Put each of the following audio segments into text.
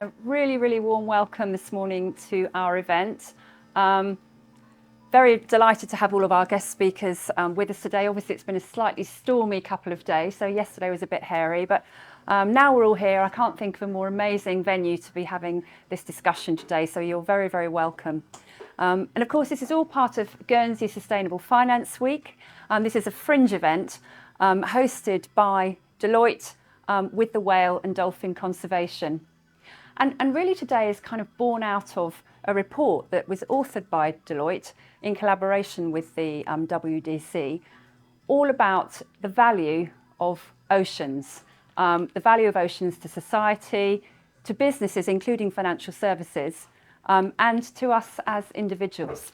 A really, really warm welcome this morning to our event. Very delighted to have all of our guest speakers with us today. Obviously, it's been a slightly stormy couple of days, so yesterday was a bit hairy, but now we're all here. I can't think of a more amazing venue to be having this discussion today, so you're very, very welcome. And of course, this is all part of Guernsey Sustainable Finance Week. This is a fringe event hosted by Deloitte with the whale and dolphin conservation. And really today is kind of born out of a report that was authored by Deloitte in collaboration with the WDC, all about the value of oceans, the value of oceans to society, to businesses, including financial services, and to us as individuals.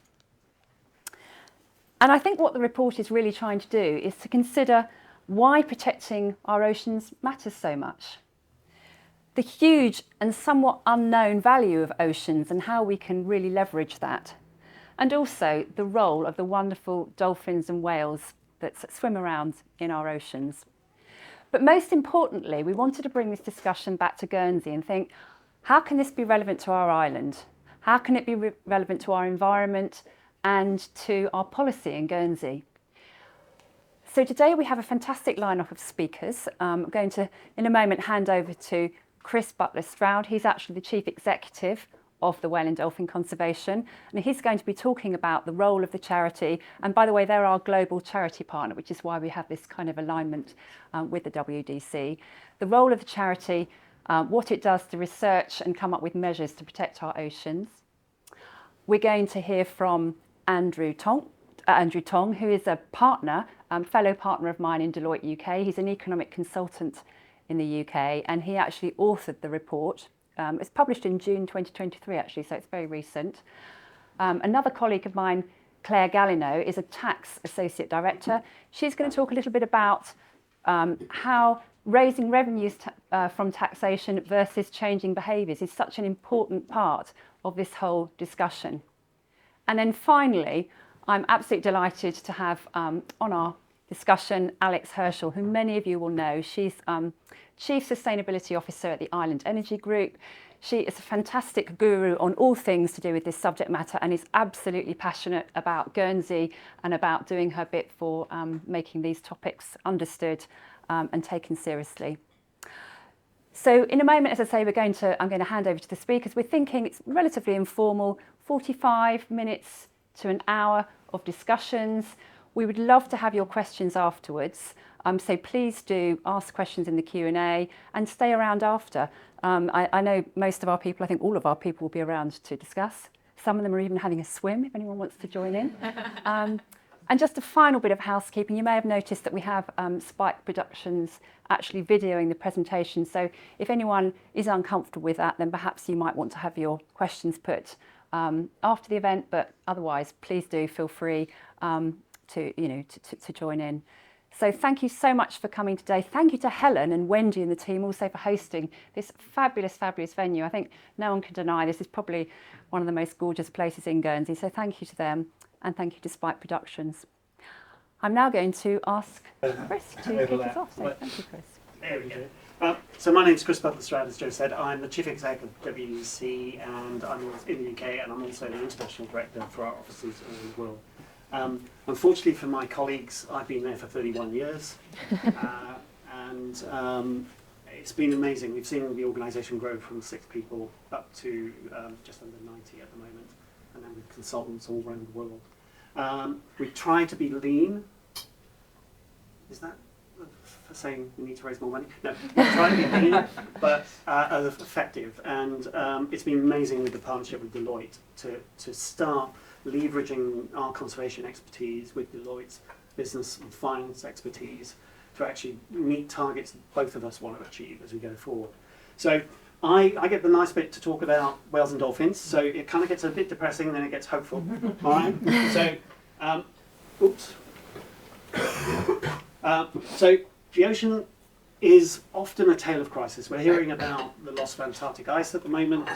And I think what the report is really trying to do is to consider why protecting our oceans matters so much. The huge and somewhat unknown value of oceans and how we can really leverage that. And also the role of the wonderful dolphins and whales that swim around in our oceans. But most importantly, we wanted to bring this discussion back to Guernsey and think, how can this be relevant to our island? How can it be relevant to our environment and to our policy in Guernsey? So today we have a fantastic lineup of speakers. I'm going to, in a moment, hand over to Butler Stroud. He's actually the Chief Executive of the Whale and Dolphin Conservation, and he's going to be talking about the role of the charity. And by the way, they're our global charity partner, which is why we have this kind of alignment with the WDC. The role of the charity, what it does to research and come up with measures to protect our oceans. We're going to hear from Andrew Tong, who is a partner, fellow partner of mine in Deloitte UK. He's an economic consultant in the UK, and he actually authored the report. It's published in June 2023, actually, so it's very recent. Another colleague of mine, Claire Galineau, is a tax associate director. She's going to talk a little bit about how raising revenues from taxation versus changing behaviours is such an important part of this whole discussion. And then finally, I'm absolutely delighted to have on our discussion Alex Herschel, who many of you will know. She's Chief Sustainability Officer at the Island Energy Group. She is a fantastic guru on all things to do with this subject matter and is absolutely passionate about Guernsey and about doing her bit for making these topics understood and taken seriously. So in a moment, as I say, I'm going to hand over to the speakers. We're thinking it's relatively informal, 45 minutes to an hour of discussions. We would love to have your questions afterwards, so please do ask questions in the Q&A and stay around after. I know most of our people, I think all of our people will be around to discuss. Some of them are even having a swim if anyone wants to join in. And just a final bit of housekeeping, you may have noticed that we have Spike Productions actually videoing the presentation, so if anyone is uncomfortable with that, then perhaps you might want to have your questions put after the event, but otherwise please do feel free to join in. So thank you so much for coming today. Thank you to Helen and Wendy and the team also for hosting this fabulous venue. I think no one can deny this is probably one of the most gorgeous places in Guernsey. So thank you to them and thank you to Spike Productions. I'm now going to ask Chris to kick us off. So thank you, Chris. There we go. So my name's Butler Stroud, as Joe said. I'm the Chief Executive of WDC and I'm in the UK, and I'm also the International Director for our offices around the world. Unfortunately for my colleagues, I've been there for 31 years and it's been amazing. We've seen the organisation grow from 6 people up to just under 90 at the moment, and then with consultants all around the world. We try to be lean. Is that for saying we need to raise more money? No, we try to be lean, but effective. And it's been amazing with the partnership with Deloitte to start leveraging our conservation expertise with Deloitte's business and finance expertise to actually meet targets that both of us want to achieve as we go forward. So I get the nice bit to talk about whales and dolphins, so it kind of gets a bit depressing and then it gets hopeful. All right? So, so the ocean is often a tale of crisis. We're hearing about the loss of Antarctic ice at the moment.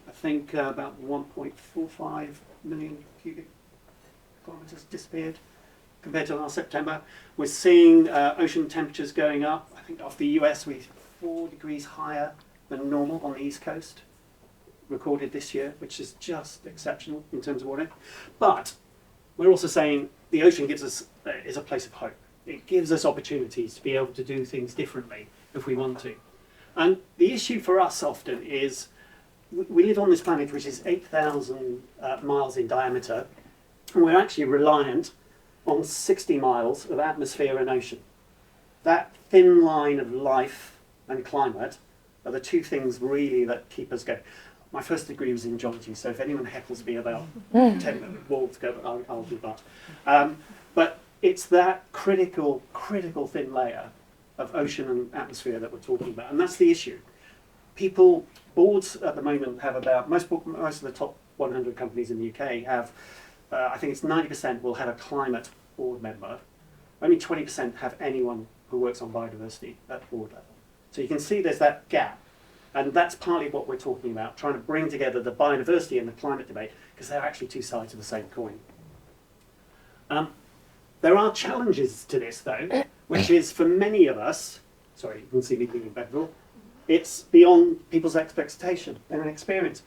I think about 1.45 million cubic kilometres disappeared compared to last September. We're seeing ocean temperatures going up. I think off the US we're 4 degrees higher than normal on the East Coast. recorded this year, which is just exceptional in terms of water. But we're also saying the ocean gives us is a place of hope. It gives us opportunities to be able to do things differently if we want to. And the issue for us often is we live on this planet which is 8,000 miles in diameter, and we're actually reliant on 60 miles of atmosphere and ocean. That thin line of life and climate are the two things really that keep us going. My first degree was in geology, so if anyone heckles me about 10 walls ago, I'll do that. But it's that critical thin layer of ocean and atmosphere that we're talking about, and that's the issue. Boards at the moment have about, most of the top 100 companies in the UK have, I think it's 90% will have a climate board member. Only 20% have anyone who works on biodiversity at board level. So you can see there's that gap. And that's partly what we're talking about, trying to bring together the biodiversity and the climate debate, because they're actually two sides of the same coin. There are challenges to this, though, which is for many of us, sorry, you can see me being Bedville, it's beyond people's expectation and experience.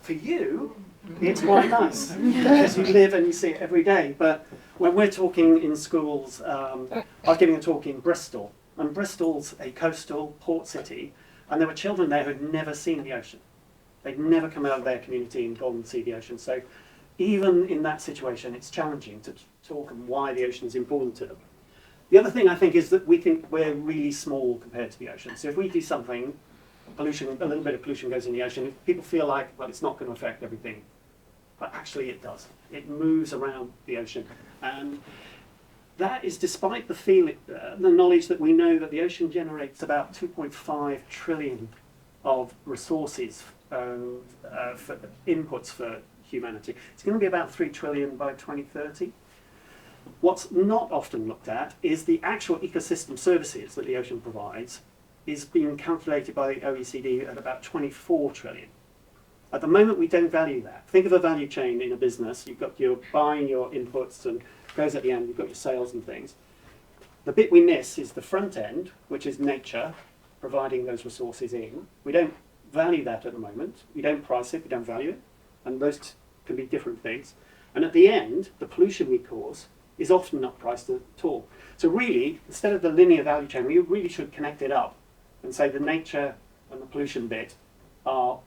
For you, it's quite nice, because you live and you see it every day. But when we're talking in schools, I was giving a talk in Bristol, and Bristol's a coastal port city, and there were children there who'd never seen the ocean. They'd never come out of their community and gone and see the ocean. So even in that situation, it's challenging to talk and why the ocean is important to them. The other thing I think is that we think we're really small compared to the ocean. So if we do something, a little bit of pollution goes in the ocean, people feel like, well, it's not going to affect everything. But actually it does. It moves around the ocean. And that is despite the knowledge that we know that the ocean generates about 2.5 trillion of resources for inputs for humanity. It's going to be about 3 trillion by 2030. What's not often looked at is the actual ecosystem services that the ocean provides is being calculated by the OECD at about 24 trillion. At the moment, we don't value that. Think of a value chain in a business. You've got your buying your inputs and goes at the end, you've got your sales and things. The bit we miss is the front end, which is nature providing those resources in. We don't value that at the moment. We don't price it, we don't value it. And those can be different things. And at the end, the pollution we cause is often not priced at all. So really, instead of the linear value chain, we really should connect it up and say the nature and the pollution bit are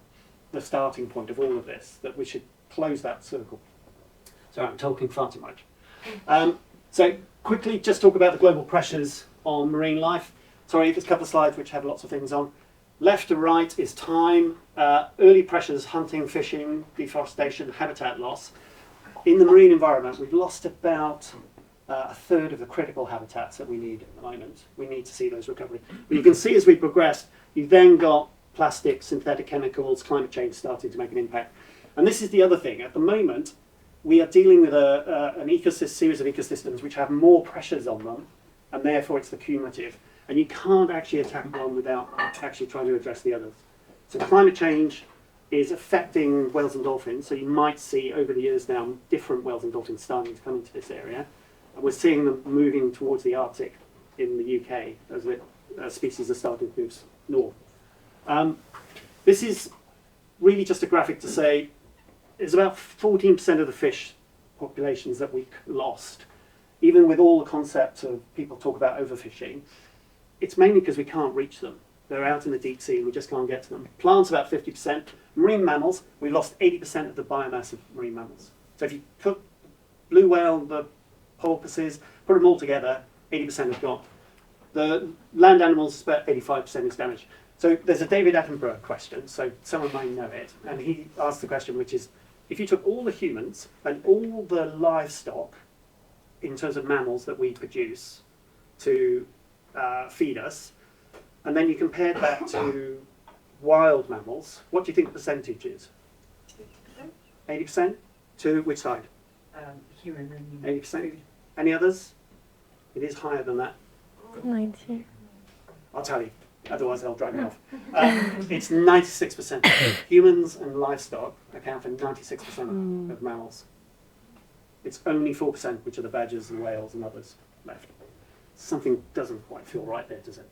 the starting point of all of this, that we should close that circle. Sorry, I'm talking far too much. So quickly, just talk about the global pressures on marine life. Sorry, there's a couple of slides which have lots of things on. Left to right is time, early pressures, hunting, fishing, deforestation, habitat loss. In the marine environment, we've lost about a third of the critical habitats that we need at the moment. We need to see those recovery. But you can see as we progressed, you've then got plastics, synthetic chemicals, climate change starting to make an impact. And this is the other thing. At the moment, we are dealing with an series of ecosystems which have more pressures on them, and therefore it's the cumulative. And you can't actually attack one without actually trying to address the others. So climate change is affecting whales and dolphins. So you might see over the years now different whales and dolphins starting to come into this area. And we're seeing them moving towards the Arctic in the UK as the species are starting to move north. This is really just a graphic to say it's about 14% of the fish populations that we lost. Even with all the concepts of people talk about overfishing, it's mainly because we can't reach them. They're out in the deep sea and we just can't get to them. Plants about 50%. Marine mammals, we lost 80% of the biomass of marine mammals. So if you put blue whale, the porpoises, put them all together, 80% have gone. The land animals, about 85% is damaged. So there's a David Attenborough question, so someone might know it, and he asked the question, which is, if you took all the humans and all the livestock in terms of mammals that we produce to feed us, and then you compared that to wild mammals, what do you think the percentage is? 80%? To which side? Human and 80%? Any others? It is higher than that. 90. I'll tell you, otherwise they'll drag me off. It's 96%. Humans and livestock account for 96% of mammals. It's only 4%, which are the badgers and whales and others, left. Something doesn't quite feel right there, does it?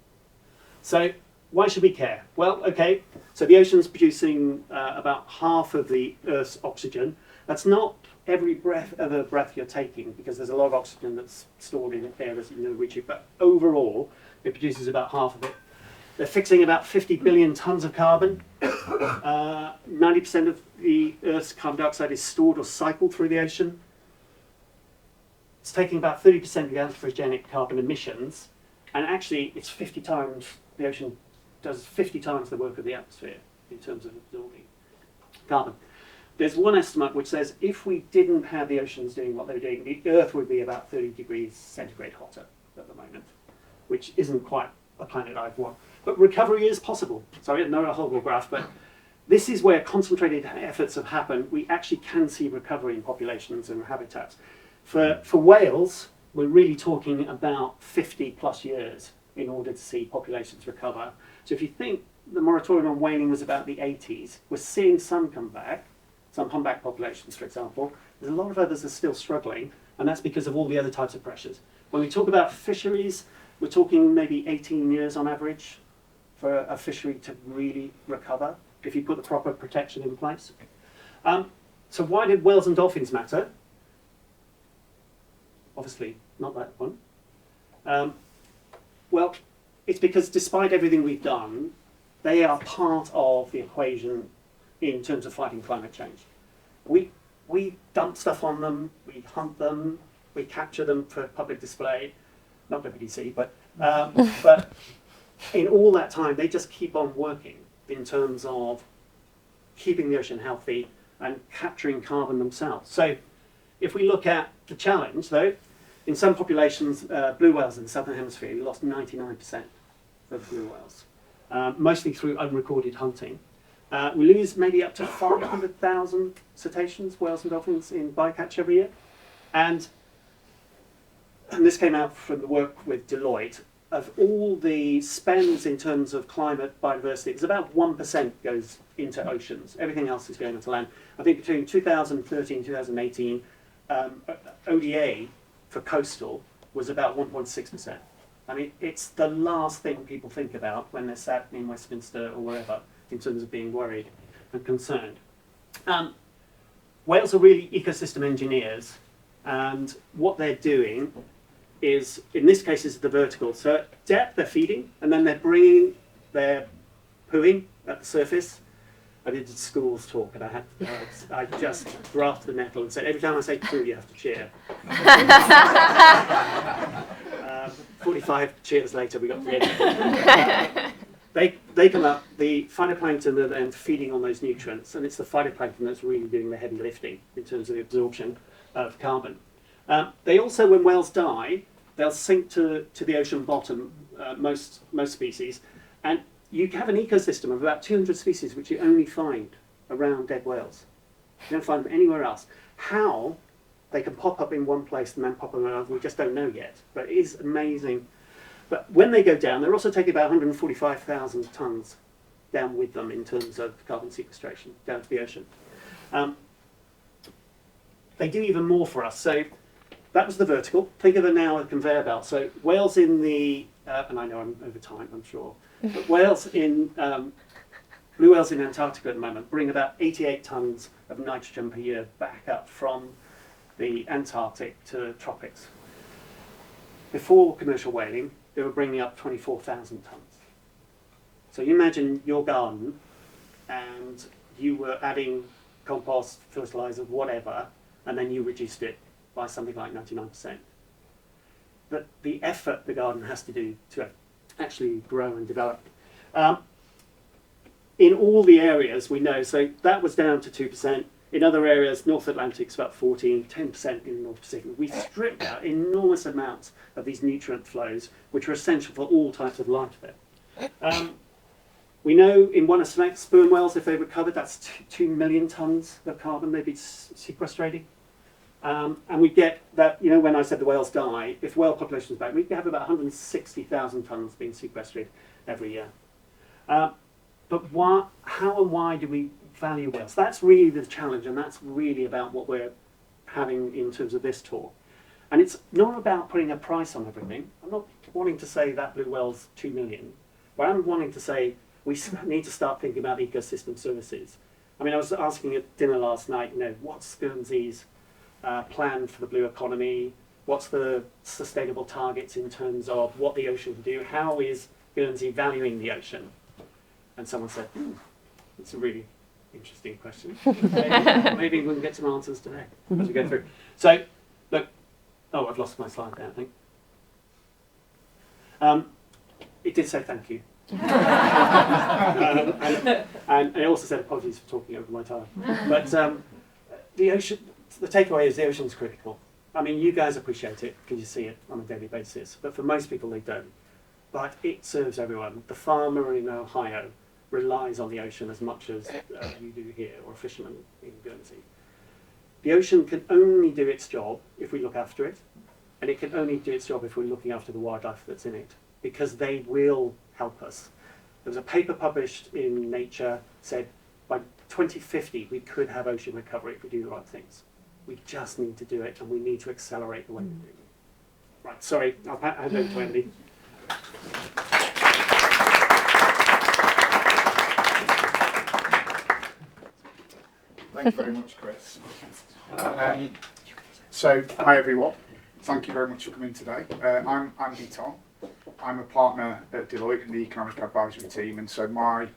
So why should we care? Well, okay, so the ocean's producing about half of the Earth's oxygen. That's not every other breath you're taking, because there's a lot of oxygen that's stored in air as you know, reach it, but overall, it produces about half of it. They're fixing about 50 billion tons of carbon. 90% of the Earth's carbon dioxide is stored or cycled through the ocean. It's taking about 30% of the anthropogenic carbon emissions, and actually it's 50 times, the ocean does 50 times the work of the atmosphere in terms of absorbing carbon. There's one estimate which says if we didn't have the oceans doing what they're doing, the Earth would be about 30 degrees centigrade hotter at the moment, which isn't quite a planet I'd want. But recovery is possible. Sorry, not a horrible graph, but this is where concentrated efforts have happened. We actually can see recovery in populations and habitats. For whales, we're really talking about 50 plus years in order to see populations recover. So if you think the moratorium on whaling was about the 80s, we're seeing some come back, some humpback populations, for example. There's a lot of others that are still struggling, and that's because of all the other types of pressures. When we talk about fisheries, we're talking maybe 18 years on average for a fishery to really recover if you put the proper protection in place. So why did whales and dolphins matter? Obviously, not that one. Well, it's because despite everything we've done, they are part of the equation in terms of fighting climate change. We dump stuff on them, we hunt them, we capture them for public display, not WDC, but in all that time, they just keep on working in terms of keeping the ocean healthy and capturing carbon themselves. So if we look at the challenge, though, in some populations, blue whales in the southern hemisphere, we lost 99% of blue whales, mostly through unrecorded hunting. We lose maybe up to 500,000 cetaceans, whales and dolphins in bycatch every year. And this came out from the work with Deloitte. Of all the spends in terms of climate biodiversity, it's about 1% goes into oceans. Everything else is going into land. I think between 2013 and 2018, ODA for coastal was about 1.6%. I mean, it's the last thing people think about when they're sat in Westminster or wherever in terms of being worried and concerned. Whales are really ecosystem engineers, and what they're doing is, in this case, is the vertical. So at depth, they're feeding, and then they're pooing at the surface. I did a schools talk, and I just grasped the nettle and said, every time I say poo, you have to cheer. 45 cheers later, we got to the end. They come up, the phytoplankton are then feeding on those nutrients, and it's the phytoplankton that's really doing the heavy lifting in terms of the absorption of carbon. They also, when whales die, they'll sink to the ocean bottom, most species, and you have an ecosystem of about 200 species which you only find around dead whales. You don't find them anywhere else. How they can pop up in one place and then pop up in another, we just don't know yet, but it is amazing. But when they go down, they're also taking about 145,000 tonnes down with them in terms of carbon sequestration down to the ocean. They do even more for us. So that was the vertical. Think of it now as a conveyor belt. So whales in the, and I know I'm over time, I'm sure, but whales in, blue whales in Antarctica at the moment bring about 88 tonnes of nitrogen per year back up from the Antarctic to the tropics. Before commercial whaling, they were bringing up 24,000 tonnes. So you imagine your garden and you were adding compost, fertilizer, whatever, and then you reduced it by something like 99%. But the effort the garden has to do to actually grow and develop. In all the areas we know, so that was down to 2%. In other areas, North Atlantic's about 14, 10% in the North Pacific. We stripped out enormous amounts of these nutrient flows, which are essential for all types of life there. We know in one of sperm whales, if they recovered, that's 2 million tonnes of carbon they'd be sequestrating. And we get that, you know, when I said the whales die, if whale population's back, we have about 160,000 tonnes being sequestrated every year. But how and why do we value whales? That's really the challenge, and that's really about what we're having in terms of this talk. And it's not about putting a price on everything. I'm not wanting to say that blue whale's 2 million. But I'm wanting to say we need to start thinking about ecosystem services. I mean, I was asking at dinner last night, what's Guernsey's plan for the blue economy? What's the sustainable targets in terms of what the ocean can do? How is Guernsey valuing the ocean? And someone said, it's a really interesting question. Maybe we can get some answers today as we go through. So, look, I've lost my slide there, I think. It did say thank you. And it also said apologies for talking over my time. But the ocean, the takeaway is the ocean's critical. I mean, you guys appreciate it because you see it on a daily basis, but for most people they don't. But it serves everyone. The farmer in Ohio relies on the ocean as much as you do here, or a fisherman in Guernsey. The ocean can only do its job if we look after it, and it can only do its job if we're looking after the wildlife that's in it, because they will help us. There was a paper published in Nature said by 2050 we could have ocean recovery if we do the right things. We just need to do it, and we need to accelerate the way we're doing it. Right, sorry, I'll hand over to Andy. Thank you very much, Chris. So, hi everyone. Thank you very much for coming today. I'm Andy Tong. I'm a partner at Deloitte in the Economic Advisory team, and so my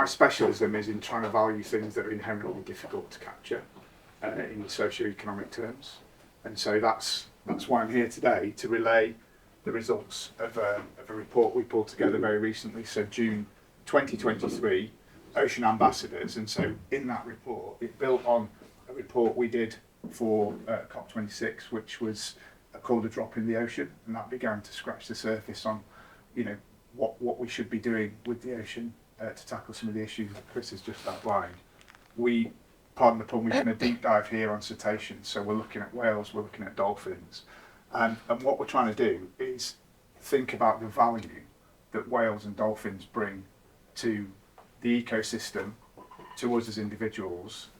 specialism is in trying to value things that are inherently difficult to capture in socio-economic terms. And so that's why I'm here today, to relay the results of a report we pulled together very recently, so June 2023, Ocean Ambassadors. And so in that report, it built on a report we did for COP26, which was called A Drop in the Ocean, and that began to scratch the surface on, what we should be doing with the ocean to tackle some of the issues that Chris has just outlined. Pardon the pun, we've done a deep dive here on cetaceans, so we're looking at whales, we're looking at dolphins, and what we're trying to do is think about the value that whales and dolphins bring to the ecosystem, to us as individuals,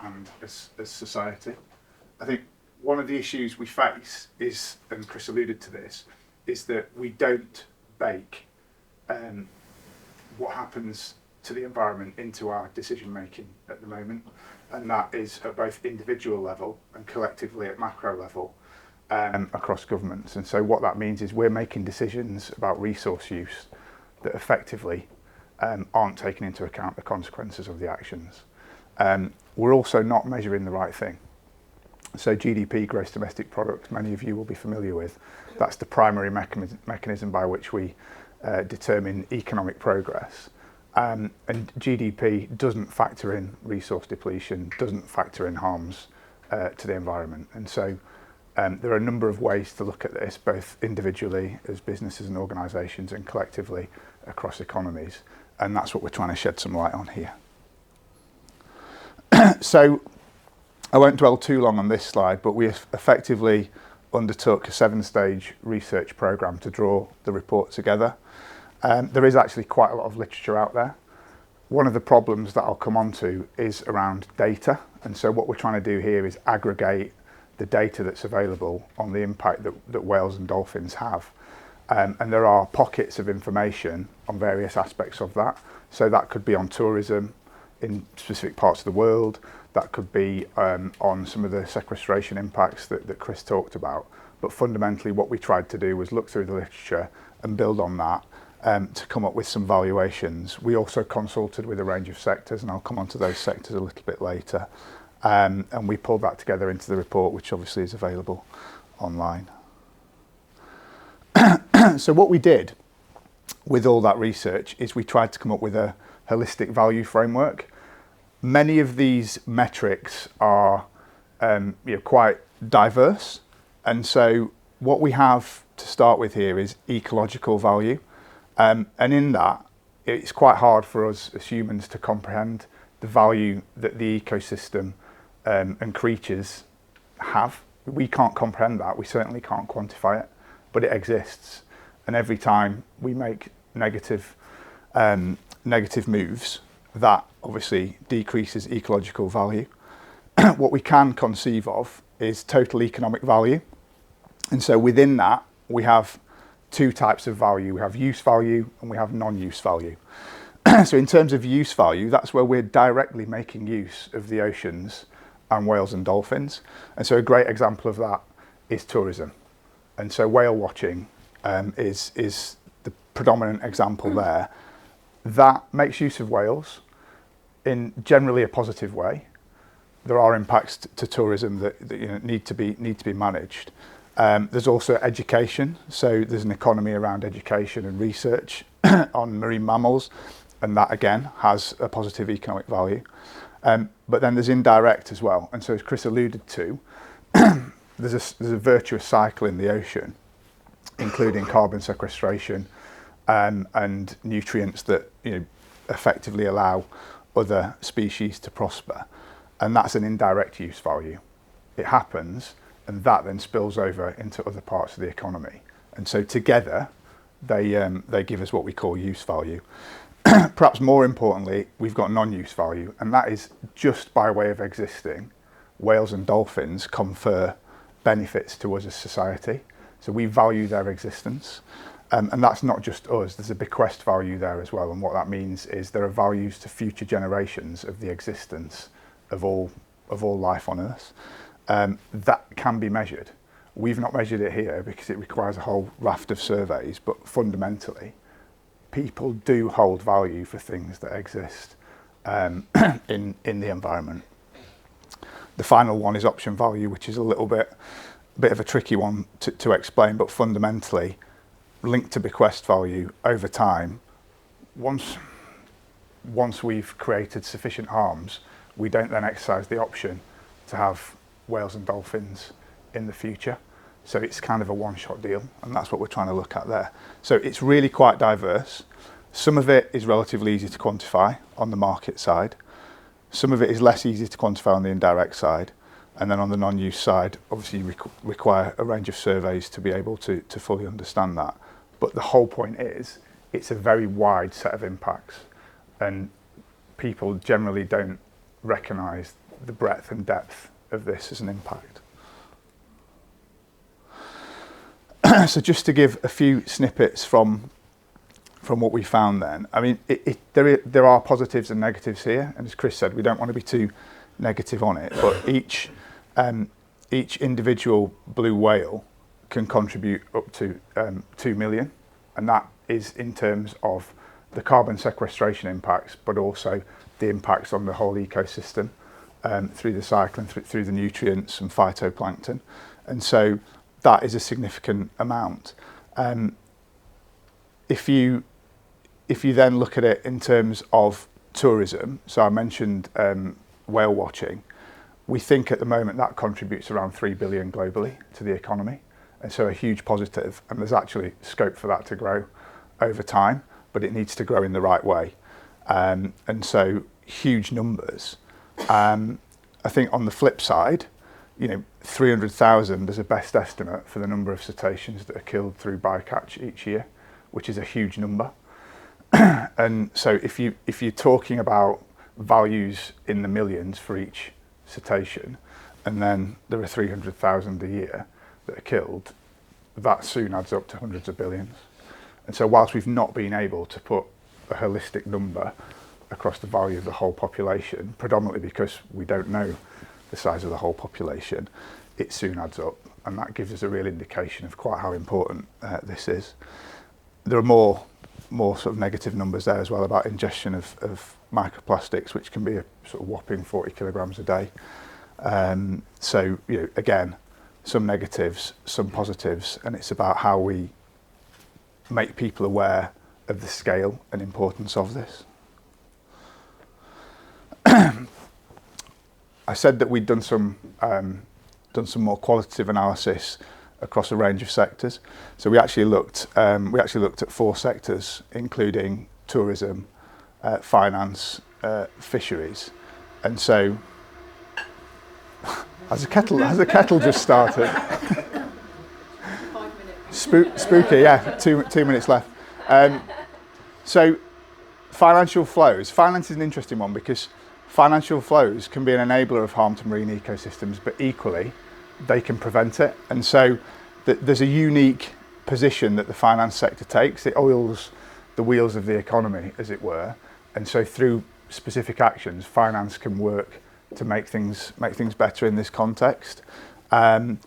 and as society. I think one of the issues we face is, and Chris alluded to this, is that we don't bake what happens to the environment into our decision making at the moment, and that is at both individual level and collectively at macro level across governments. And so what that means is we're making decisions about resource use that effectively aren't taking into account the consequences of the actions. We're also not measuring the right thing. So GDP, gross domestic product, many of you will be familiar with. That's the primary mechanism by which we determine economic progress. And GDP doesn't factor in resource depletion, doesn't factor in harms to the environment. And so there are a number of ways to look at this, both individually as businesses and organisations, and collectively across economies. And that's what we're trying to shed some light on here. So I won't dwell too long on this slide, but we effectively undertook a 7-stage research programme to draw the report together. There is actually quite a lot of literature out there. One of the problems that I'll come on to is around data. And so what we're trying to do here is aggregate the data that's available on the impact that whales and dolphins have. And there are pockets of information on various aspects of that. So that could be on tourism in specific parts of the world. That could be on some of the sequestration impacts that Chris talked about. But fundamentally what we tried to do was look through the literature and build on that to come up with some valuations. We also consulted with a range of sectors, and I'll come on to those sectors a little bit later. And we pulled that together into the report, which obviously is available online. So what we did with all that research is we tried to come up with a holistic value framework. Many of these metrics are quite diverse, and so what we have to start with here is ecological value, and in that it's quite hard for us as humans to comprehend the value that the ecosystem and creatures have. We can't comprehend that, we certainly can't quantify it, but it exists, and every time we make negative moves, that obviously decreases ecological value. What we can conceive of is total economic value, and so within that we have two types of value. We have use value and we have non-use value. So in terms of use value, that's where we're directly making use of the oceans and whales and dolphins. And so a great example of that is tourism. And so whale watching is the predominant example there. That makes use of whales in generally a positive way. There are impacts to tourism that need to be managed. There's also education. So there's an economy around education and research on marine mammals. And that again has a positive economic value. But then there's indirect as well. And so as Chris alluded to, there's a virtuous cycle in the ocean, including carbon sequestration and nutrients that effectively allow other species to prosper. And that's an indirect use value. It happens, and that then spills over into other parts of the economy. And so together, they give us what we call use value. Perhaps more importantly, we've got non-use value, and that is just by way of existing. Whales and dolphins confer benefits to us as society, so we value their existence. And that's not just us, there's a bequest value there as well, and what that means is there are values to future generations of the existence of all life on Earth. That can be measured. We've not measured it here because it requires a whole raft of surveys, but fundamentally, people do hold value for things that exist in the environment. The final one is option value, which is a little bit of a tricky one to explain, but fundamentally linked to bequest value over time. Once we've created sufficient harms, we don't then exercise the option to have whales and dolphins in the future. So it's kind of a one-shot deal, and that's what we're trying to look at there. So it's really quite diverse. Some of it is relatively easy to quantify on the market side. Some of it is less easy to quantify on the indirect side. And then on the non-use side, obviously you require a range of surveys to be able to fully understand that. But the whole point is, it's a very wide set of impacts, and people generally don't recognise the breadth and depth of this as an impact. So just to give a few snippets from what we found then, I mean, there are positives and negatives here, and as Chris said, we don't want to be too negative on it, but each individual blue whale can contribute up to 2 million, and that is in terms of the carbon sequestration impacts, but also the impacts on the whole ecosystem through the cycle and through the nutrients and phytoplankton. And so that is a significant amount. If you then look at it in terms of tourism, so I mentioned whale watching, we think at the moment that contributes around 3 billion globally to the economy, and so a huge positive, and there's actually scope for that to grow over time, but it needs to grow in the right way. And so huge numbers. I think on the flip side, 300,000 is a best estimate for the number of cetaceans that are killed through bycatch each year, which is a huge number. And so if you're talking about values in the millions for each cetacean, and then there are 300,000 a year that are killed, that soon adds up to hundreds of billions. And so whilst we've not been able to put a holistic number across the value of the whole population, predominantly because we don't know the size of the whole population, it soon adds up, and that gives us a real indication of quite how important this is. There are more sort of negative numbers there as well about ingestion of microplastics, which can be a sort of whopping 40 kilograms a day. So again, some negatives, some positives, and it's about how we make people aware of the scale and importance of this. I said that we'd done some more qualitative analysis across a range of sectors. So we actually looked at 4 sectors, including tourism, finance, fisheries, and so has a kettle just started? 5 minutes. Spooky, yeah. 2 minutes left. So financial flows. Finance is an interesting one because financial flows can be an enabler of harm to marine ecosystems, but equally they can prevent it. And so there's a unique position that the finance sector takes. It oils the wheels of the economy, as it were, and so through specific actions, finance can work to make things better in this context. I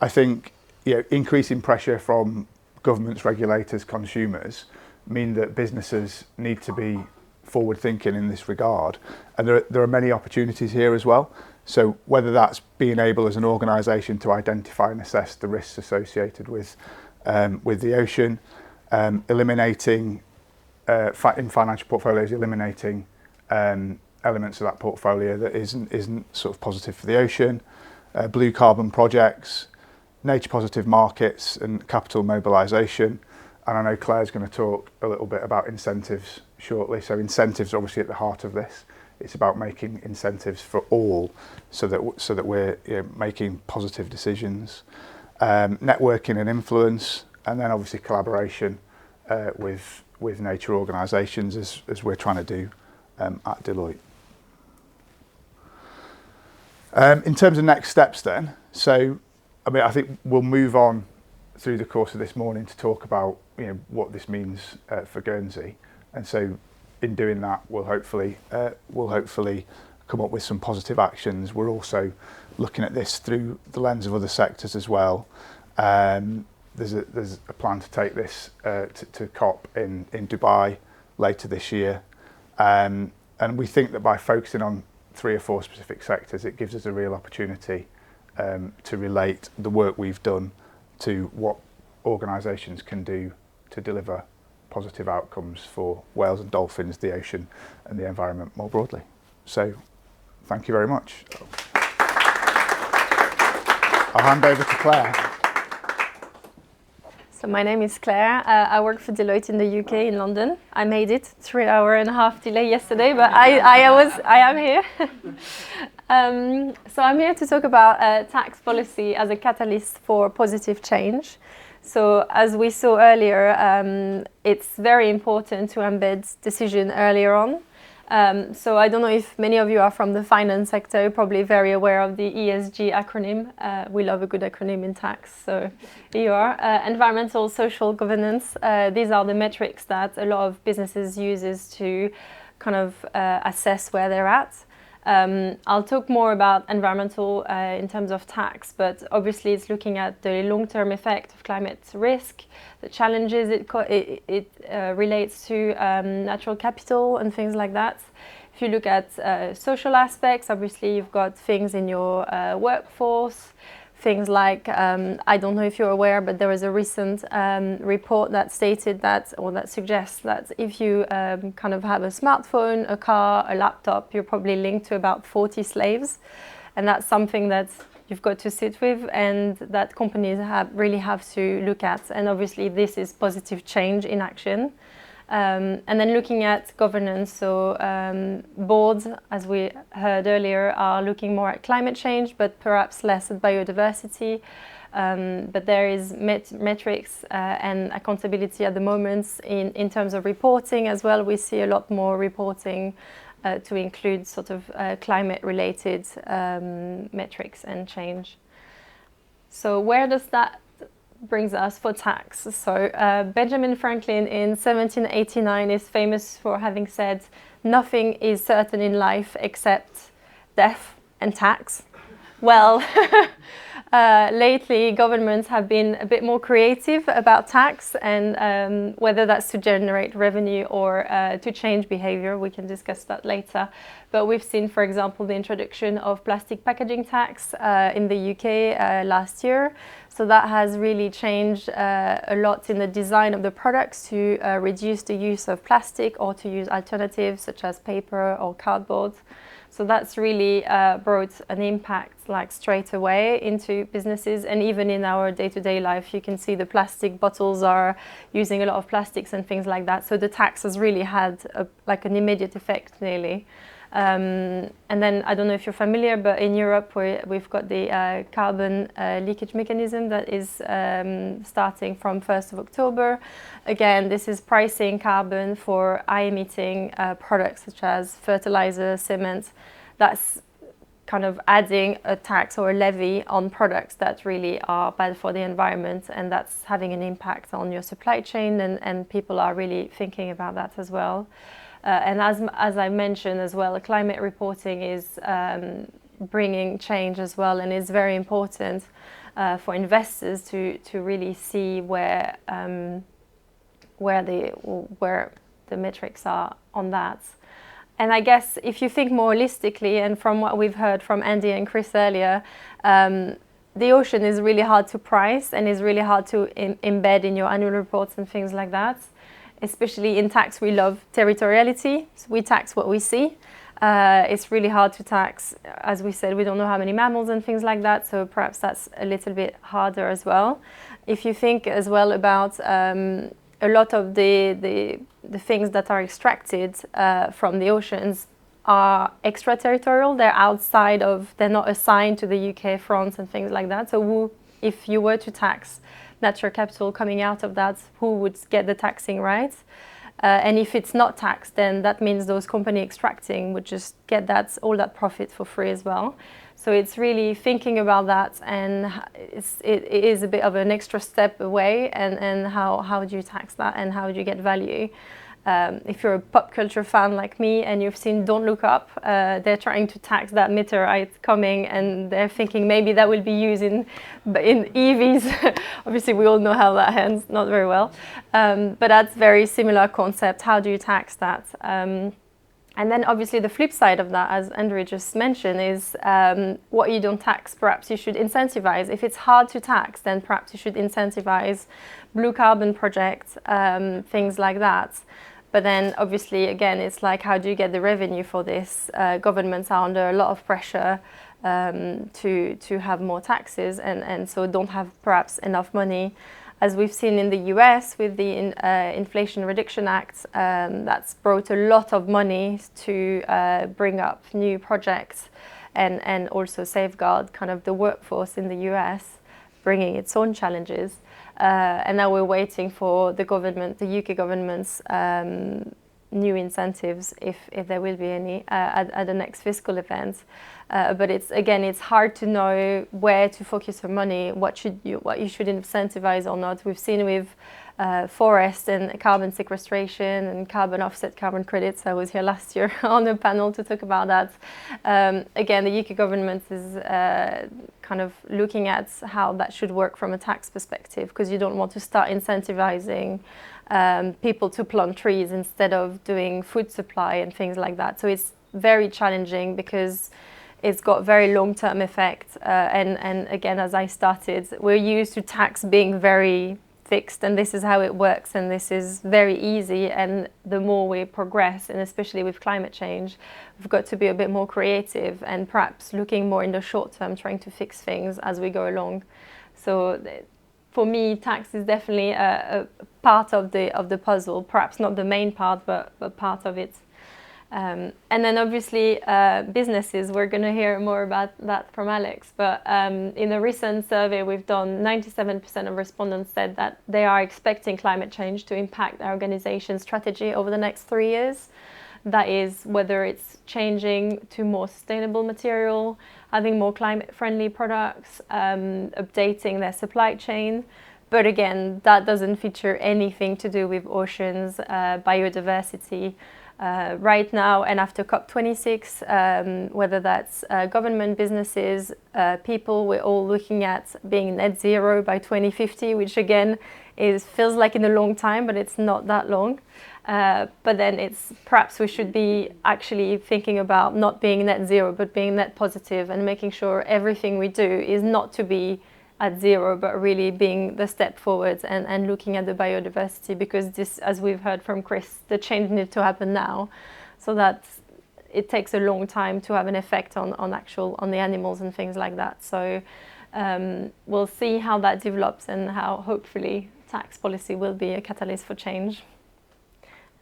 think increasing pressure from governments, regulators, consumers mean that businesses need to be forward thinking in this regard, and there are many opportunities here as well. So whether that's being able as an organisation to identify and assess the risks associated with the ocean, eliminating in financial portfolios, eliminating elements of that portfolio that isn't sort of positive for the ocean, blue carbon projects, nature positive markets and capital mobilisation. And I know Claire's going to talk a little bit about incentives shortly. So incentives are obviously at the heart of this. It's about making incentives for all so that we're making positive decisions. Networking and influence, and then obviously collaboration with nature organisations as we're trying to do at Deloitte. In terms of next steps then, so I think we'll move on through the course of this morning to talk about what this means for Guernsey, and so in doing that we'll hopefully come up with some positive actions. We're also looking at this through the lens of other sectors as well. There's a plan to take this to COP in Dubai later this year, and we think that by focusing on 3 or 4 specific sectors, it gives us a real opportunity to relate the work we've done to what organisations can do to deliver positive outcomes for whales and dolphins, the ocean and the environment more broadly. So thank you very much. I'll hand over to Claire. So my name is Claire. I work for Deloitte in the UK, in London. I made it, 3-hour-and-a-half delay yesterday, but I am here. So I'm here to talk about tax policy as a catalyst for positive change. So as we saw earlier, it's very important to embed decision earlier on. So I don't know if many of you are from the finance sector, you're probably very aware of the ESG acronym. We love a good acronym in tax, so here you are. Environmental, social, governance. These are the metrics that a lot of businesses uses to kind of assess where they're at. I'll talk more about environmental in terms of tax, but obviously it's looking at the long-term effect of climate risk, the challenges it relates to natural capital and things like that. If you look at social aspects, obviously you've got things in your workforce, things like, I don't know if you're aware, but there was a recent report that stated that, or that suggests that if you kind of have a smartphone, a car, a laptop, you're probably linked to about 40 slaves. And that's something that you've got to sit with and that companies really have to look at. And obviously this is positive change in action. And then looking at governance, so boards, as we heard earlier, are looking more at climate change, but perhaps less at biodiversity. But there is metrics and accountability at the moment in terms of reporting as well. We see a lot more reporting to include sort of climate-related metrics and change. So where does that brings us for tax? So Benjamin Franklin in 1789 is famous for having said, "Nothing is certain in life except death and tax." Well, lately governments have been a bit more creative about tax, and whether that's to generate revenue or to change behavior, we can discuss that later. But we've seen, for example, the introduction of plastic packaging tax in the UK last year. So that has really changed a lot in the design of the products to reduce the use of plastic or to use alternatives such as paper or cardboard. So that's really brought an impact like straight away into businesses, and even in our day-to-day life you can see the plastic bottles are using a lot of plastics and things like that. So the tax has really had like an immediate effect nearly. And then I don't know if you're familiar, but in Europe we've got the carbon leakage mechanism that is starting from 1st of October. Again, this is pricing carbon for high emitting products such as fertilizer, cement. That's kind of adding a tax or a levy on products that really are bad for the environment, and that's having an impact on your supply chain, and people are really thinking about that as well. And as I mentioned as well, climate reporting is bringing change as well, and is very important for investors to really see where the metrics are on that. And I guess if you think more holistically, and from what we've heard from Andy and Chris earlier, the ocean is really hard to price and is really hard to embed in your annual reports and things like that. Especially in tax, we love territoriality. So we tax what we see. It's really hard to tax. As we said, we don't know how many mammals and things like that. So perhaps that's a little bit harder as well. If you think as well about a lot of the things that are extracted from the oceans are extraterritorial. They're outside of, they're not assigned to the UK, France and things like that. So if you were to tax natural capital coming out of that, who would get the taxing right? And if it's not taxed, then that means those companies extracting would just get all that profit for free as well. So it's really thinking about that, and it is a bit of an extra step away, and how do you tax that, and how do you get value? If you're a pop culture fan like me and you've seen Don't Look Up, they're trying to tax that meteorite coming, and they're thinking maybe that will be used in EVs. Obviously, we all know how that ends, not very well. But that's very similar concept. How do you tax that? And then obviously the flip side of that, as Andrew just mentioned, is what you don't tax, perhaps you should incentivize. If it's hard to tax, then perhaps you should incentivize blue carbon projects, things like that. But then obviously, again, it's like, how do you get the revenue for this? Governments are under a lot of pressure to have more taxes, and so don't have perhaps enough money. As we've seen in the US with the Inflation Reduction Act, that's brought a lot of money to bring up new projects and also safeguard kind of the workforce in the US, bringing its own challenges. And now we're waiting for the UK government's new incentives, if there will be any, at the next fiscal event. But it's hard to know where to focus your money, what you should incentivize or not. We've seen with forest and carbon sequestration and carbon offset, carbon credits. I was here last year on a panel to talk about that. Again, the UK government is kind of looking at how that should work from a tax perspective, because you don't want to start incentivizing people to plant trees instead of doing food supply and things like that. So it's very challenging because it's got very long-term effect. And again, as I started, we're used to tax being very fixed, and this is how it works, and this is very easy. And the more we progress, and especially with climate change, we've got to be a bit more creative and perhaps looking more in the short term, trying to fix things as we go along. So for me, tax is definitely a part of the puzzle, perhaps not the main part, but part of it. And then obviously businesses, we're going to hear more about that from Alex, but in a recent survey we've done, 97% of respondents said that they are expecting climate change to impact their organization's strategy over the next 3 years. That is, whether it's changing to more sustainable material, having more climate-friendly products, updating their supply chain. But again, that doesn't feature anything to do with oceans, biodiversity. Right now and after COP26, whether that's government, businesses, people, we're all looking at being net zero by 2050, which again feels like in a long time, but it's not that long. But then it's perhaps we should be actually thinking about not being net zero, but being net positive, and making sure everything we do is not to be at zero, but really being the step forward and looking at the biodiversity, because this, as we've heard from Chris, the change needs to happen now, so that it takes a long time to have an effect on the animals and things like that. So we'll see how that develops, and how hopefully tax policy will be a catalyst for change.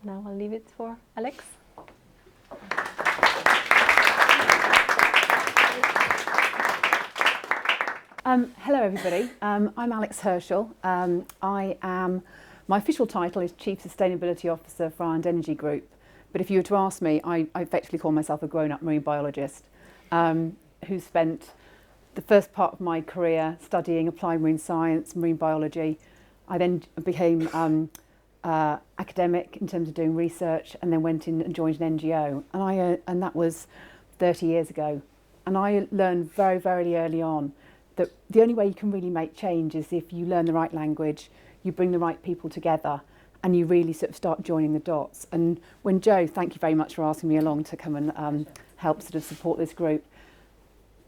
Now I'll leave it for Alex. Hello everybody, I'm Alex Herschel. My official title is Chief Sustainability Officer for Ireland Energy Group, but if you were to ask me, I effectively call myself a grown-up marine biologist who spent the first part of my career studying applied marine science, marine biology. I then became academic in terms of doing research, and then went in and joined an NGO, and that was 30 years ago. And I learned very, very early on that the only way you can really make change is if you learn the right language, you bring the right people together, and you really sort of start joining the dots. And when Joe, thank you very much for asking me along to come and help sort of support this group,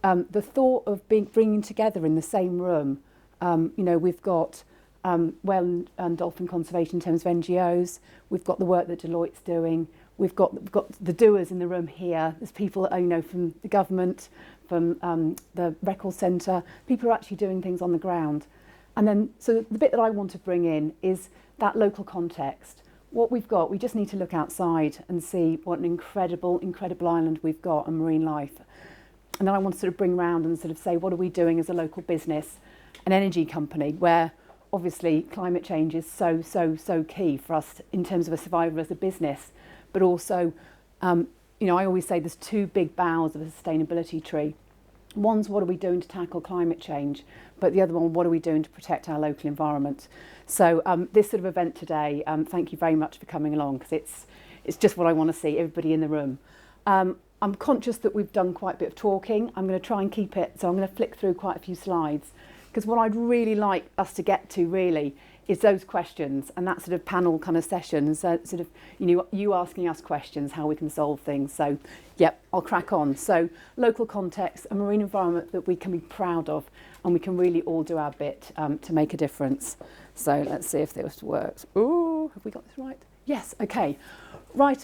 the thought of bringing together in the same room, we've got Dolphin conservation in terms of NGOs, we've got the work that Deloitte's doing, we've got the doers in the room here, there's people from the government, from the Record Centre, people who are actually doing things on the ground. And then, so the bit that I want to bring in is that local context. What we've got, we just need to look outside and see what an incredible, incredible island we've got and marine life. And then I want to sort of bring around and sort of say, what are we doing as a local business, an energy company, where obviously climate change is so, so, so key for us in terms of a survival as a business, but also, I always say there's two big boughs of a sustainability tree. One's what are we doing to tackle climate change, but the other one, what are we doing to protect our local environment? So this sort of event today, thank you very much for coming along, because it's just what I want to see, everybody in the room. I'm conscious that we've done quite a bit of talking. I'm going to try and keep it, so I'm going to flick through quite a few slides, because what I'd really like us to get to really is those questions and that sort of panel kind of session, so sort of you asking us questions, how we can solve things. So yep, I'll crack on. So local context, a marine environment that we can be proud of, and we can really all do our bit to make a difference. So let's see if this works. Ooh, have we got this right? Yes, okay. Right.